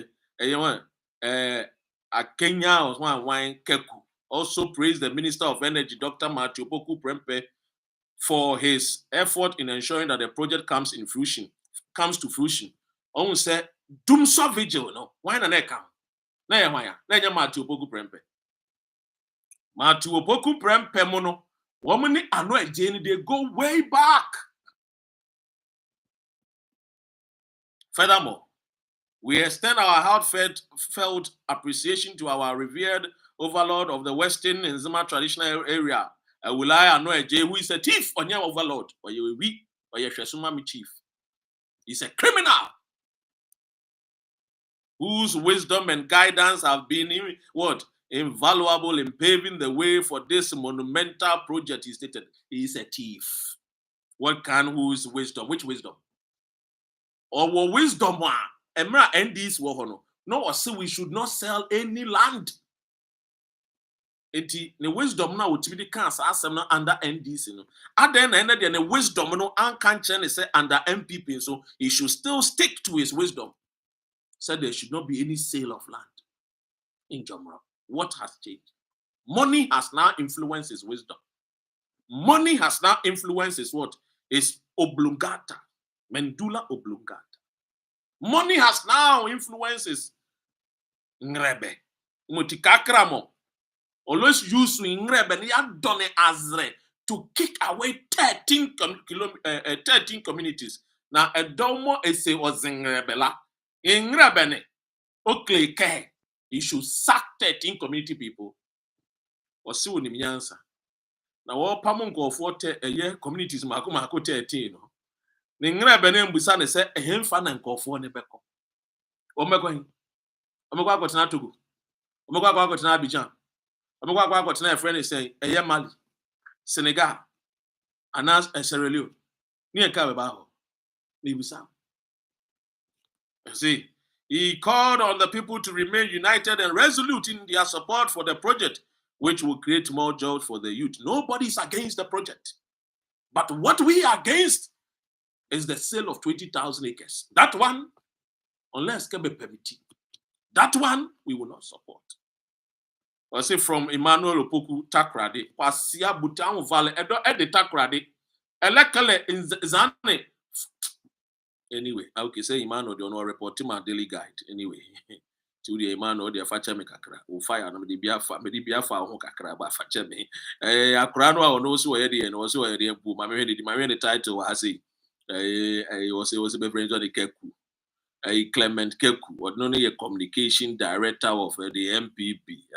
[SPEAKER 1] Kenya was one Keku also praised the Minister of Energy, Dr. Matthew Opoku Prempeh, for his effort in ensuring that the project comes to fruition. Almost said, "Doom so vigil, no? Why not come? Na Matthew Opoku Prempeh. Matthew Opoku Prempeh mono. Woman Annor Adjaye, they go way back. Furthermore, we extend our heartfelt appreciation to our revered overlord of the Western NZEMA traditional area, Awulae Annor Adjaye, who is a thief on your overlord, or you weak, or your Shesumami chief. He's a criminal whose wisdom and guidance have been invaluable in paving the way for this monumental project. He stated, he is a thief. What kind whose wisdom? Which wisdom? Or what wisdom? Emra NDs wohono. No, or say we should not sell any land. Eti the wisdom now would be cancer asem under NDC no. At the end of the wisdom no uncanchen say under NPP, so he should still stick to his wisdom. Said there should not be any sale of land in Jomro. What has changed? Money has now influenced his wisdom. Money has now influenced his what? His oblongata. Medulla oblongata. Money has now influences ngrebe. Mutikakramo. Always use ngrebe ni adone azre to kick away 13 communities. Now a domo ese was ngrebela. Ngrebe ne okleke. You should sack 13 community people. Or see when the answer. Now all pamongo for communities mako 13. Ngrebe ne mbusa ne se ehemfa na nkofo ne beko. Omekwan. Omekwa akotena Togo. Omekwa akotena Abidjan. Omekwa akotena a friend is saying eye Mali, Senegal, Anas Sierra Leone. Ni enka be ba ho. Ni busa. See, he called on the people to remain united and resolute in their support for the project, which will create more jobs for the youth. Nobody is against the project. But what we are against is the sale of 20,000 acres. That one, unless can be permitted. That one, we will not support. I say from Emmanuel Opoku Takrade, Pasia Butan Valley, Edo Ede Takrade, Elekele in Zane. Anyway, I can say Emmanuel, they don't report my daily guide. Anyway, to the Emmanuel, they fetch me kakra. O fire, no, me di biafa, o kakra, ba fetch me. Akrano, I know so already, and also already, my title was say, I was a friend of the Keku. Clement Keku, or no a communication director of the NPP.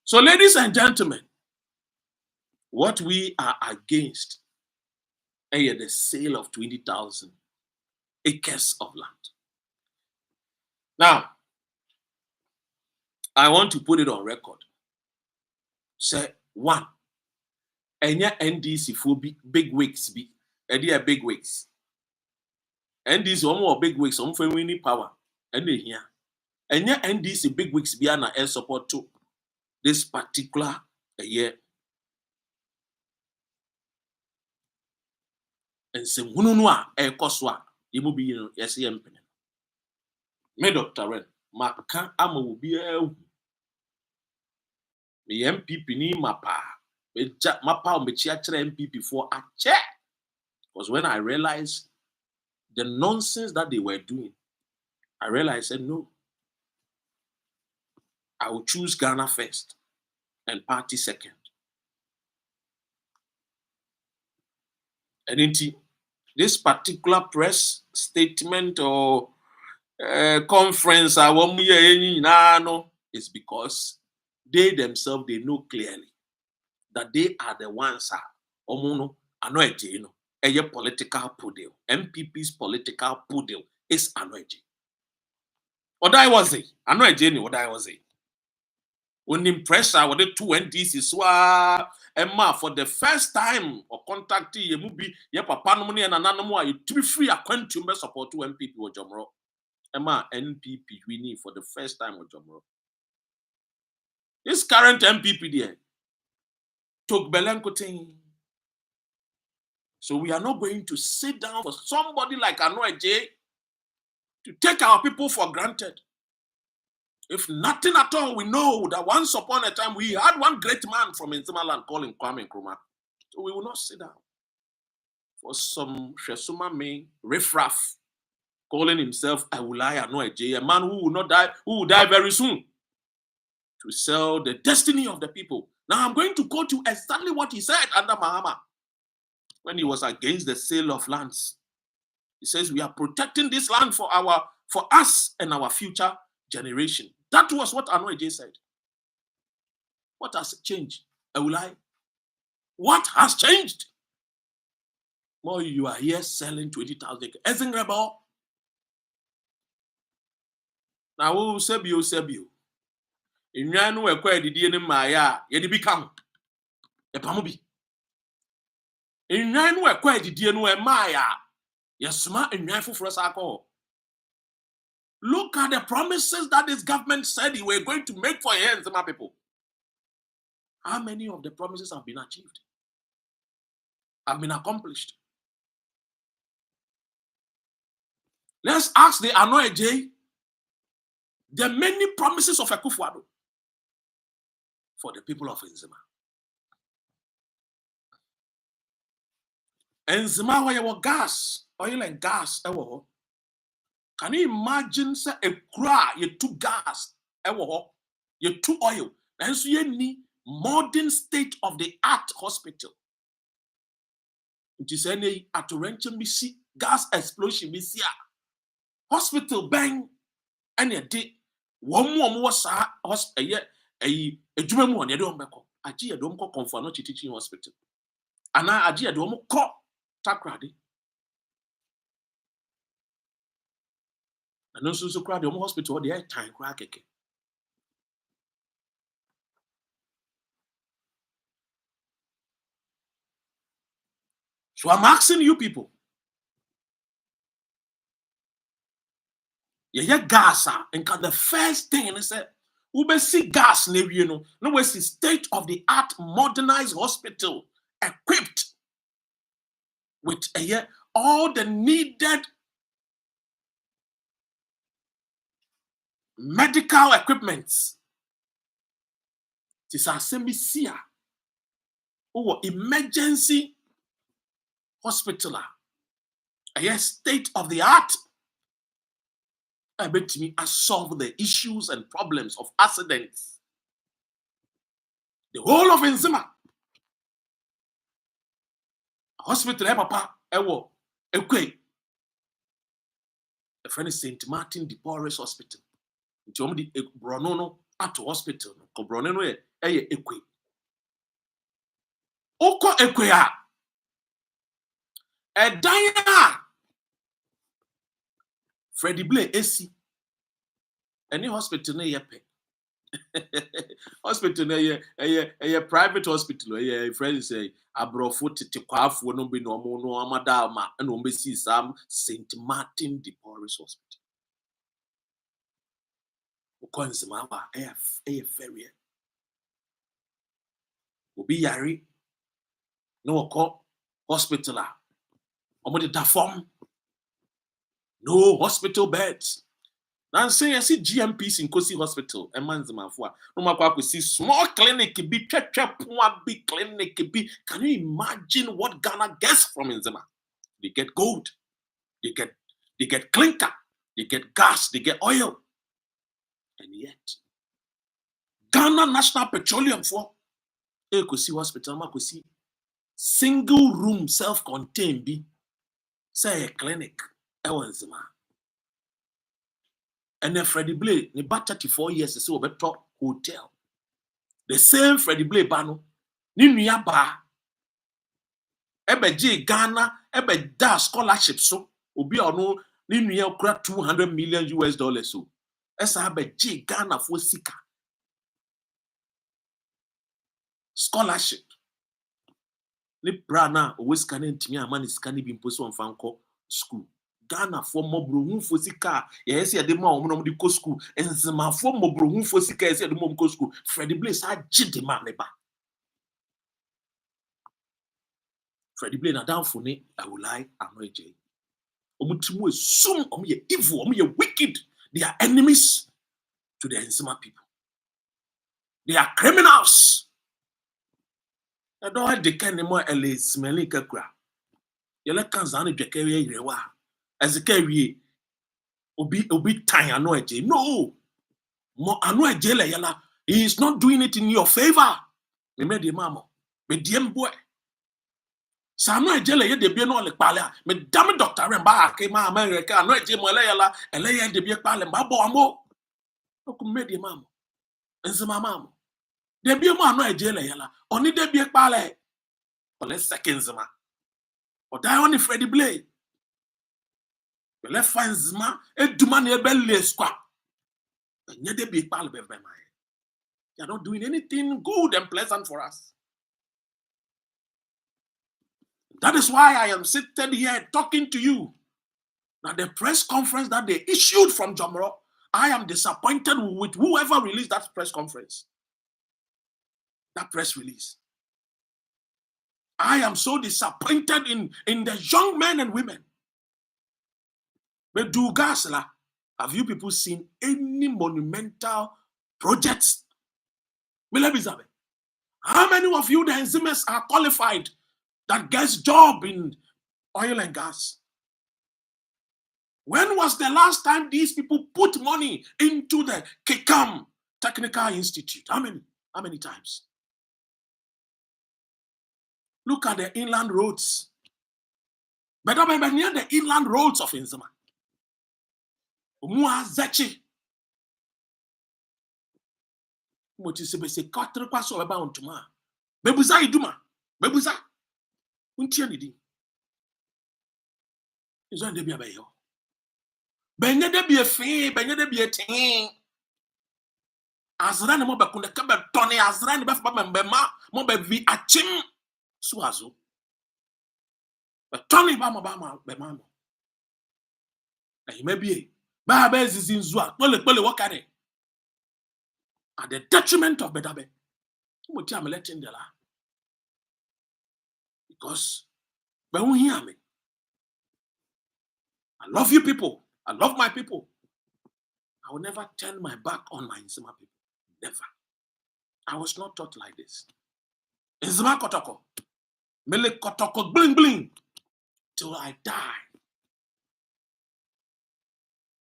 [SPEAKER 1] So, ladies and gentlemen, what we are against is the sale of 20,000 acres of land. Now, I want to put it on record. Say, one, Enya NDC for big wigs be. Edia big wigs. NDC more big wigs, for winning power. And here. Enya NDC big wigs be an air support to this particular year. And some hununwa air coswa. You will be in SEM. Me Dr. Ren. Maka ama will be a me MPP ni mapa. Mapa MPP for a check. Because when I realized the nonsense that they were doing, I realized, I said, no. I will choose Ghana first and party second. And indeed, this particular press statement or conference is because they themselves, they know clearly that they are the ones Annor Adjaye, a political poodle. MPP's political poodle is Annor Adjaye. What I was saying, Annor Adjaye, what I was saying. When in pressure, what the two NDC Emma for the first time or contacting ye mubi ye papa no money and ananamu you to be free acquainted to support to NPP or Jomro. Emma NPP we need for the first time or Jomro. This current MPP there took Belenko thing. So we are not going to sit down for somebody like Annor Adjaye to take our people for granted. If nothing at all, we know that once upon a time we had one great man from NZEMA land calling Kwame Nkrumah. So we will not sit down for some Shesuma May riffraff calling himself Awulae Annor Adjaye, a man who will not die, who will die very soon, to sell the destiny of the people. Now I'm going to quote you exactly what he said under Mahama when he was against the sale of lands. He says we are protecting this land for us and our future generation. That was what Annor Adjaye said. What has changed? Awulae? What has changed? More you are here selling 20,000 acres. Ezin rebel. Now who sebio. In Yanu acquired the DNA Maya, yet become a pamubi. In Yanu acquired the DNA Maya, yes, smart and rifle for us alcohol. Look at the promises that this government said they were going to make for NZEMA people. How many of the promises have been achieved? Have been accomplished? Let's ask the Annor Adjaye the many promises of Akufo-Addo for the people of NZEMA. NZEMA where you gas, oil and gas, can you imagine say a cry you took gas, you took oil, and so you need modern state of the art hospital. It is any at a gas explosion, hospital bang, and a day. One more was a year a Juma one, you don't make up. Ajia don't call for not teaching hospital. And now Ajia don't call takradi. And also so crowd the hospital, the time crack. So I'm asking you people. Yeah, gas, and the first thing is that we see gas, no, we see state of the art modernized hospital equipped with all the needed medical equipments. It's a semi-sia or emergency hospital. State of the art. I bet me I solve the issues and problems of accidents. The whole of NZEMA. Hospital, papa, the friend is St. Martin de Porres Hospital. It's only the Bronono at hospital. Bronono, ekwe. Oko ekwea. Edaya. Freddie Blay AC. Any hospital na yepe. Hospital na ye private hospital. Ye friend say abrofo tete kwafo no be no mo no amada ma na o besi sam St. Martin de Porres Hospital. Ukonzima ba ferry. Obi yari no ko hospital a omo da form. No hospital beds. Now say I see GMPs in Kosi Hospital, a man's mafua. No matter see small clinic be big clinic be. Can you imagine what Ghana gets from NZEMA? They get gold, they get clinker, they get gas, they get oil. And yet, Ghana National Petroleum for Kosi Hospital, Kosi single room self-contained be say a clinic. NZEMA. And then Freddie Blay, ni about 34 years to say we top hotel. The same Freddie Blay bano, ni nuya ba, ebe J Ghana, ebe da scholarship so, obi ono ni nuya ukra $200 million so. Esa ebe J Ghana for sika scholarship. Ni brana always scanning to me a man is scanning being posted on fanko school. Ghana for mobro for sika, yes, ya de ma omo de ko school, NZEMA for mobro for sika, yes, ya de mom ko school. Freddie Blay sa jide ma neba. Freddie Blay na down for ne Awulae Annor Adjaye. Omo timu esum, omo ye evil, omo ye wicked. They are enemies to the NZEMA people. They are criminals. I don't have the kind of more LA smelling kakra. Yele kanzani dwekere yerewa. Ezekeri obi time Annor Adjaye. No. Mo Annor Adjaye le yala. He is not doing it in your favor. Me made the mama. Me diem boy. Sa Annor Adjaye le ye de bi no le pale. Me dam doctor remba ake ma America Annor Adjaye mo le yala. Ele ye de bi pale mba bo amo. Oku me de mama. NZEMA mama. De bi mo Annor Adjaye le yala. Oni de bi pale. Ole second NZEMA. O die on Freddie Blay. We left find NZEMA eduma na ebe le squat. Nye de bi pale be ma. They are not doing anything good and pleasant for us. That is why I am sitting here talking to you. Now the press conference that they issued from Jomro, I am disappointed with whoever released that press conference. That press release. I am so disappointed in the young men and women. But do gasla, have you people seen any monumental projects? How many of you, the NZEMAs, are qualified that gets job in Oil and gas. When was the last time these people put money into the Kekam Technical Institute? How many times? Look at the inland roads. But near the inland roads of NZEMA. Umua Zechi. Motisebe katre kwaso eba ontuma. Bebuza iduma. Bebuza. Untia nidi. Izo ndebi abeyo. Benye de bi efe, benye de bi etin. Azra ne mo be kunde ke be toni azra ne be fa mbema, mo be vi achim suazo. Be toni ba mo be ma mo. E mebi ba be zizi nzu a pole wakare. At the detriment of Bedabe. Because when you hear me, I love you people. I love my people. I will never turn my back on my NZEMA people. Never. I was not taught like this. NZEMA kotoko. Mele kotoko bling bling. Till I die.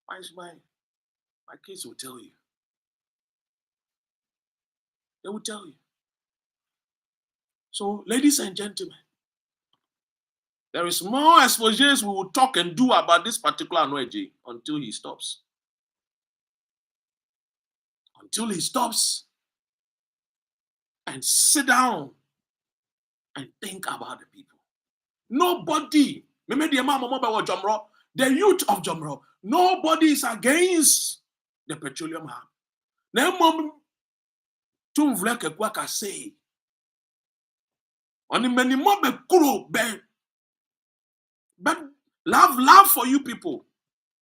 [SPEAKER 1] My kids will tell you. They will tell you. So, ladies and gentlemen, there is more exposures we will talk and do about this particular Annor Adjaye until he stops. Until he stops and sit down and think about the people. Nobody, the youth of Jomro, nobody is against the petroleum hub. Say, on many more but love for you people.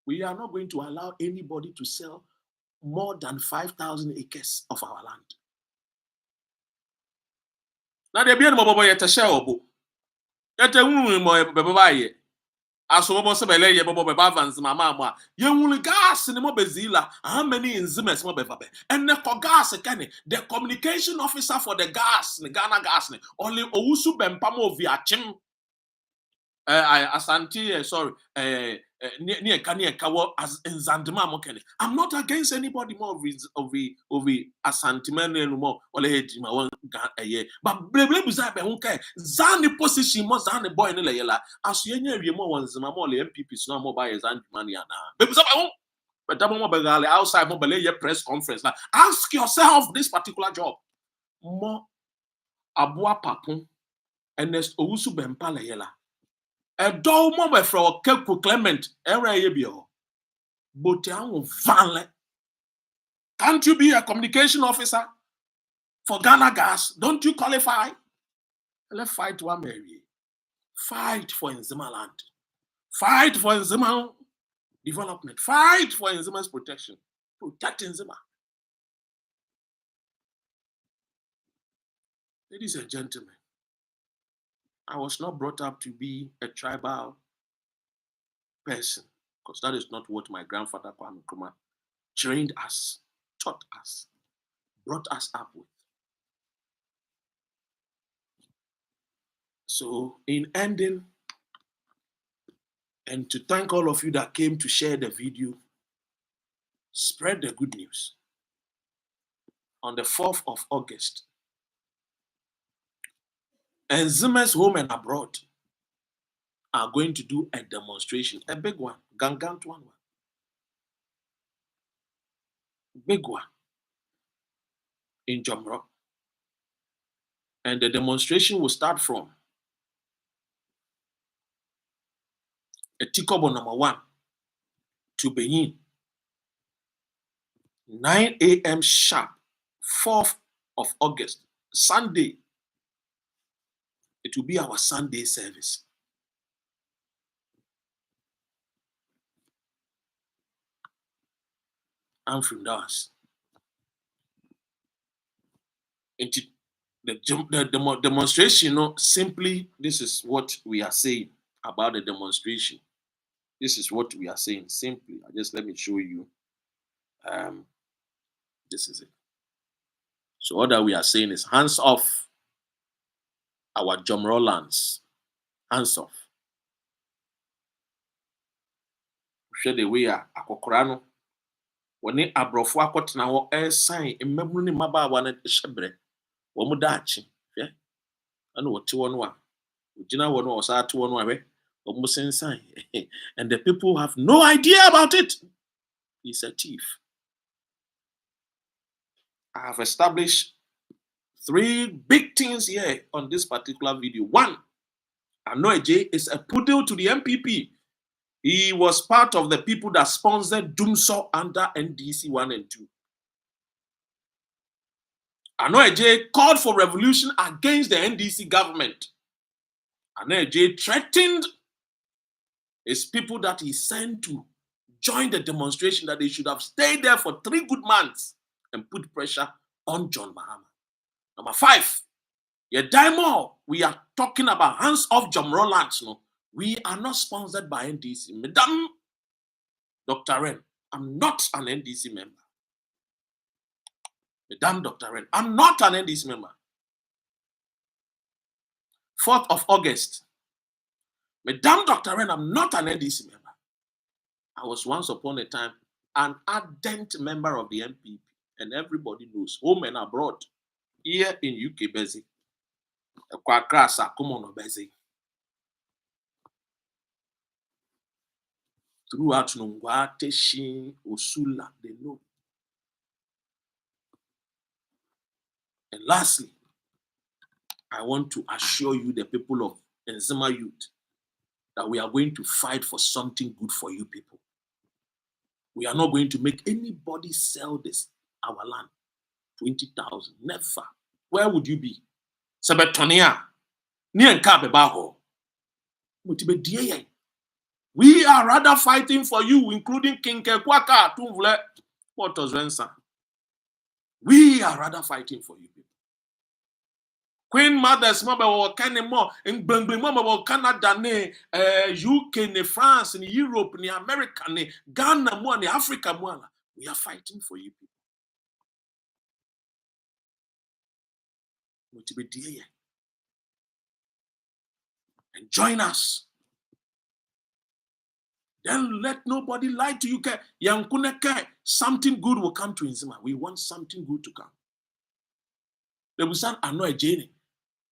[SPEAKER 1] We are not going to allow anybody to sell more than 5,000 acres of our land. Now they be no bobo yet share obo. Yet mo beba aso bobo sebele ye bobo beba vans mama ye wun gas ni mo bezila how many NZEMAs mo beba be and the gas kane the communication officer for the gas ni Ghana gas ni only owusu bempa mo via chim Asante sorry near Kawo as in Zandima Mokene. I'm not against anybody more of the Asante man anymore or one year. But Bleble Buzabe Hunke Zani position more than the boy in the Layla as you know more ones more NPPs no more by Zandimania now. But outside mobile press conference. Now ask yourself this particular job. More Abua Papun and next Owusu Bempala Yela. A dog mobile for Keku Clement, but can't you be a communication officer for Ghana Gas? Don't you qualify? Let's fight one area. Fight for NZEMA land. Fight for NZEMA development. Fight for NZEMA's protection. Protect NZEMA. Ladies and gentlemen, I was not brought up to be a tribal person, because that is not what my grandfather Kwame Nkrumah trained us, taught us, brought us up with. So, in ending, and to thank all of you that came to share the video, spread the good news. On the 4th of August, NZEMAs home and abroad are going to do a demonstration, a big one, Gangantuan one. Big one in Jomro. And the demonstration will start from Etikobo number 1 to Benin, 9 a.m. sharp, 4th of August, Sunday. It will be our Sunday service. I'm from Dallas. The demonstration, simply, this is what we are saying about the demonstration. This is what we are saying simply. Let me show you. This is it. So all that we are saying is hands off our Jomro lands. Hands off. the way akokora no woni abrofo akotena ho sign mmabunu ne mabaawa na hyebre wo mu daachi hwe ana wote wono a ogina wono osate wono ahwe wo mu sensan and the people have no idea about it. He's a thief. I have established 3 big things here on this particular video. 1, Annor Adjaye is a poodle to the NPP. He was part of the people that sponsored Dumso under NDC 1 and 2. Annor Adjaye called for revolution against the NDC government. Annor Adjaye threatened his people that he sent to join the demonstration that they should have stayed there for 3 good months and put pressure on John Mahama. Number 5, we are talking about hands off Jomro lands. No? We are not sponsored by NDC. Madam Dr. Ren, I'm not an NDC member. Madam Dr. Ren, I'm not an NDC member. 4th of August, Madam Dr. Ren, I'm not an NDC member. I was once upon a time an ardent member of the NPP, and everybody knows, home and abroad, here in UK, Bezi, Kwakrasa, Kumono Bezi. Throughout Nungwa, Teshin, Usula, they know. And lastly, I want to assure you, the people of NZEMA youth, that we are going to fight for something good for you people. We are not going to make anybody sell this, our land, 20,000. Never. Where would you be? Sabetonia. We are rather fighting for you, including King Kekwaka, Tumvle, Potosvensa. We are rather fighting for you people. Queen mothers, mama, more in Bangladesh, Canada, UK, France, Europe, America, Ghana, Africa. We are fighting for you people. And join us. Then let nobody lie to you. Something good will come to NZEMA. We want something good to come. They will say, Annor Adjaye.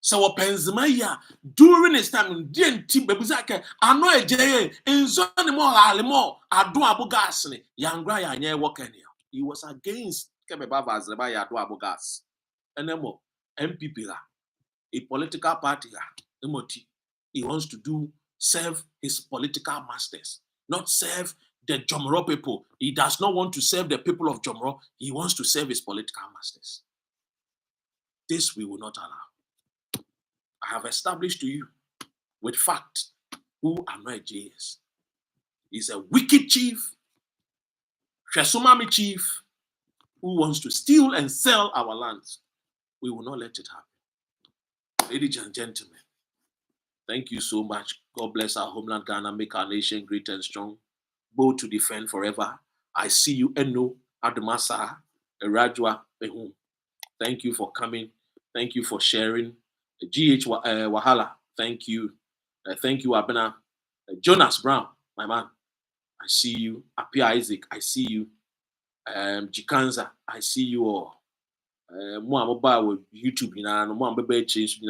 [SPEAKER 1] So Penzima during his time, DNT Babuzaka, Annor Adjaye, in Zonimo Alimo, Adu Abugasni, Yangra Yanye Wakania. He was against Kebaba Zebaya Adu Abugas. And then more MPP, a political party, he wants to serve his political masters, not serve the Jomro people. He does not want to serve the people of Jomro. He wants to serve his political masters. This we will not allow. I have established to you with fact who Annor Adjaye is. He's a wicked chief, Shesumami chief, who wants to steal and sell our lands. We will not let it happen. Ladies and gentlemen, thank you so much. God bless our homeland Ghana, make our nation great and strong, bold to defend forever. I see you, Eno, Adamasa, Erajwa, Behum. Thank you for coming. Thank you for sharing. GH Wahala, thank you. Thank you, Abena. Jonas Brown, my man, I see you. Apia Isaac, I see you. Jikanza, I see you all. Mobile YouTube, change,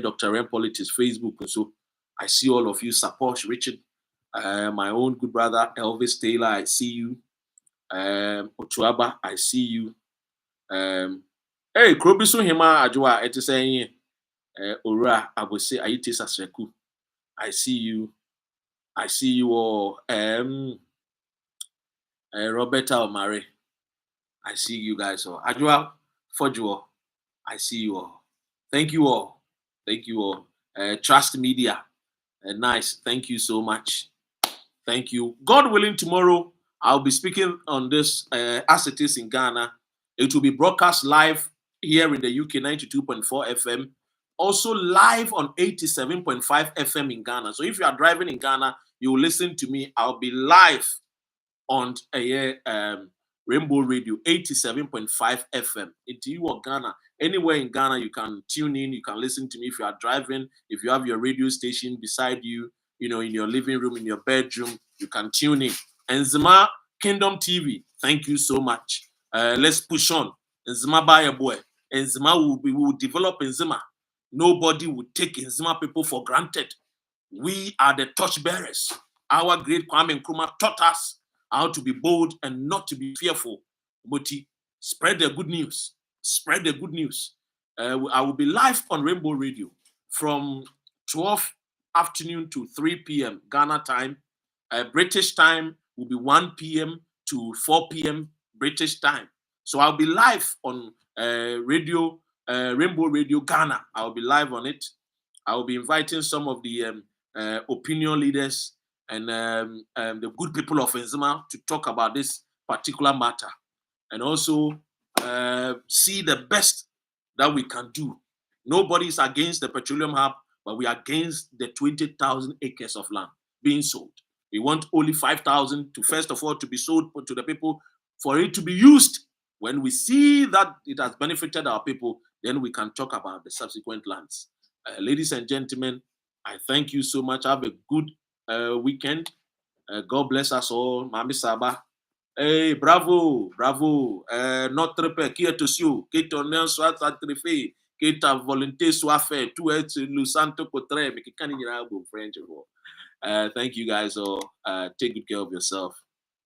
[SPEAKER 1] Dr. Ren Politics, Facebook, so I see all of you. Support Richard, my own good brother Elvis Taylor, I see you. Otuaba, I see you. Hey, Krobisu Hima Ajwa, it is saying, Ora, I will say, Aitis Asreku. I see you. I see you all. Roberta Omare, I see you guys all. Ajwa Fojuo, I see you all. Thank you all. Thank you all. Trust Media, nice. Thank you so much. Thank you. God willing, tomorrow I'll be speaking on this as it is in Ghana. It will be broadcast live here in the UK 92.4 FM. Also live on 87.5 FM in Ghana. So if you are driving in Ghana, you will listen to me. I'll be live on Rainbow Radio 87.5 FM. Into you or Ghana, anywhere in Ghana, you can tune in. You can listen to me if you are driving. If you have your radio station beside you, you know, in your living room, in your bedroom, you can tune in. NZEMA Kingdom TV, thank you so much. Let's push on. NZEMA by a boy. NZEMA will develop NZEMA. Nobody will take NZEMA people for granted. We are the torchbearers. Our great Kwame Nkrumah taught us how to be bold and not to be fearful. Moti, spread the good news. Spread the good news. I will be live on Rainbow Radio from 12 afternoon to 3 p.m. Ghana time. British time will be 1 p.m. to 4 p.m. British time. So I'll be live on radio, Rainbow Radio Ghana. I'll be live on it. I will be inviting some of the opinion leaders and the good people of NZEMA to talk about this particular matter, and also see the best that we can do. Nobody is against the petroleum hub, but we are against the 20,000 acres of land being sold. We want only 5,000 to, first of all, to be sold to the people for it to be used. When we see that it has benefited our people, then we can talk about the subsequent lands. Ladies and gentlemen, I thank you so much. Have a good weekend. God bless us all. Mami Saba. Hey, bravo, bravo. Notre Père qui est aux cieux, que ton nom soit sanctifié, que ta volonté soit faite. Tout est le santo contraire, mais que quand il y a un French. Thank you guys all. Take good care of yourself.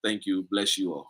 [SPEAKER 1] Thank you. Bless you all.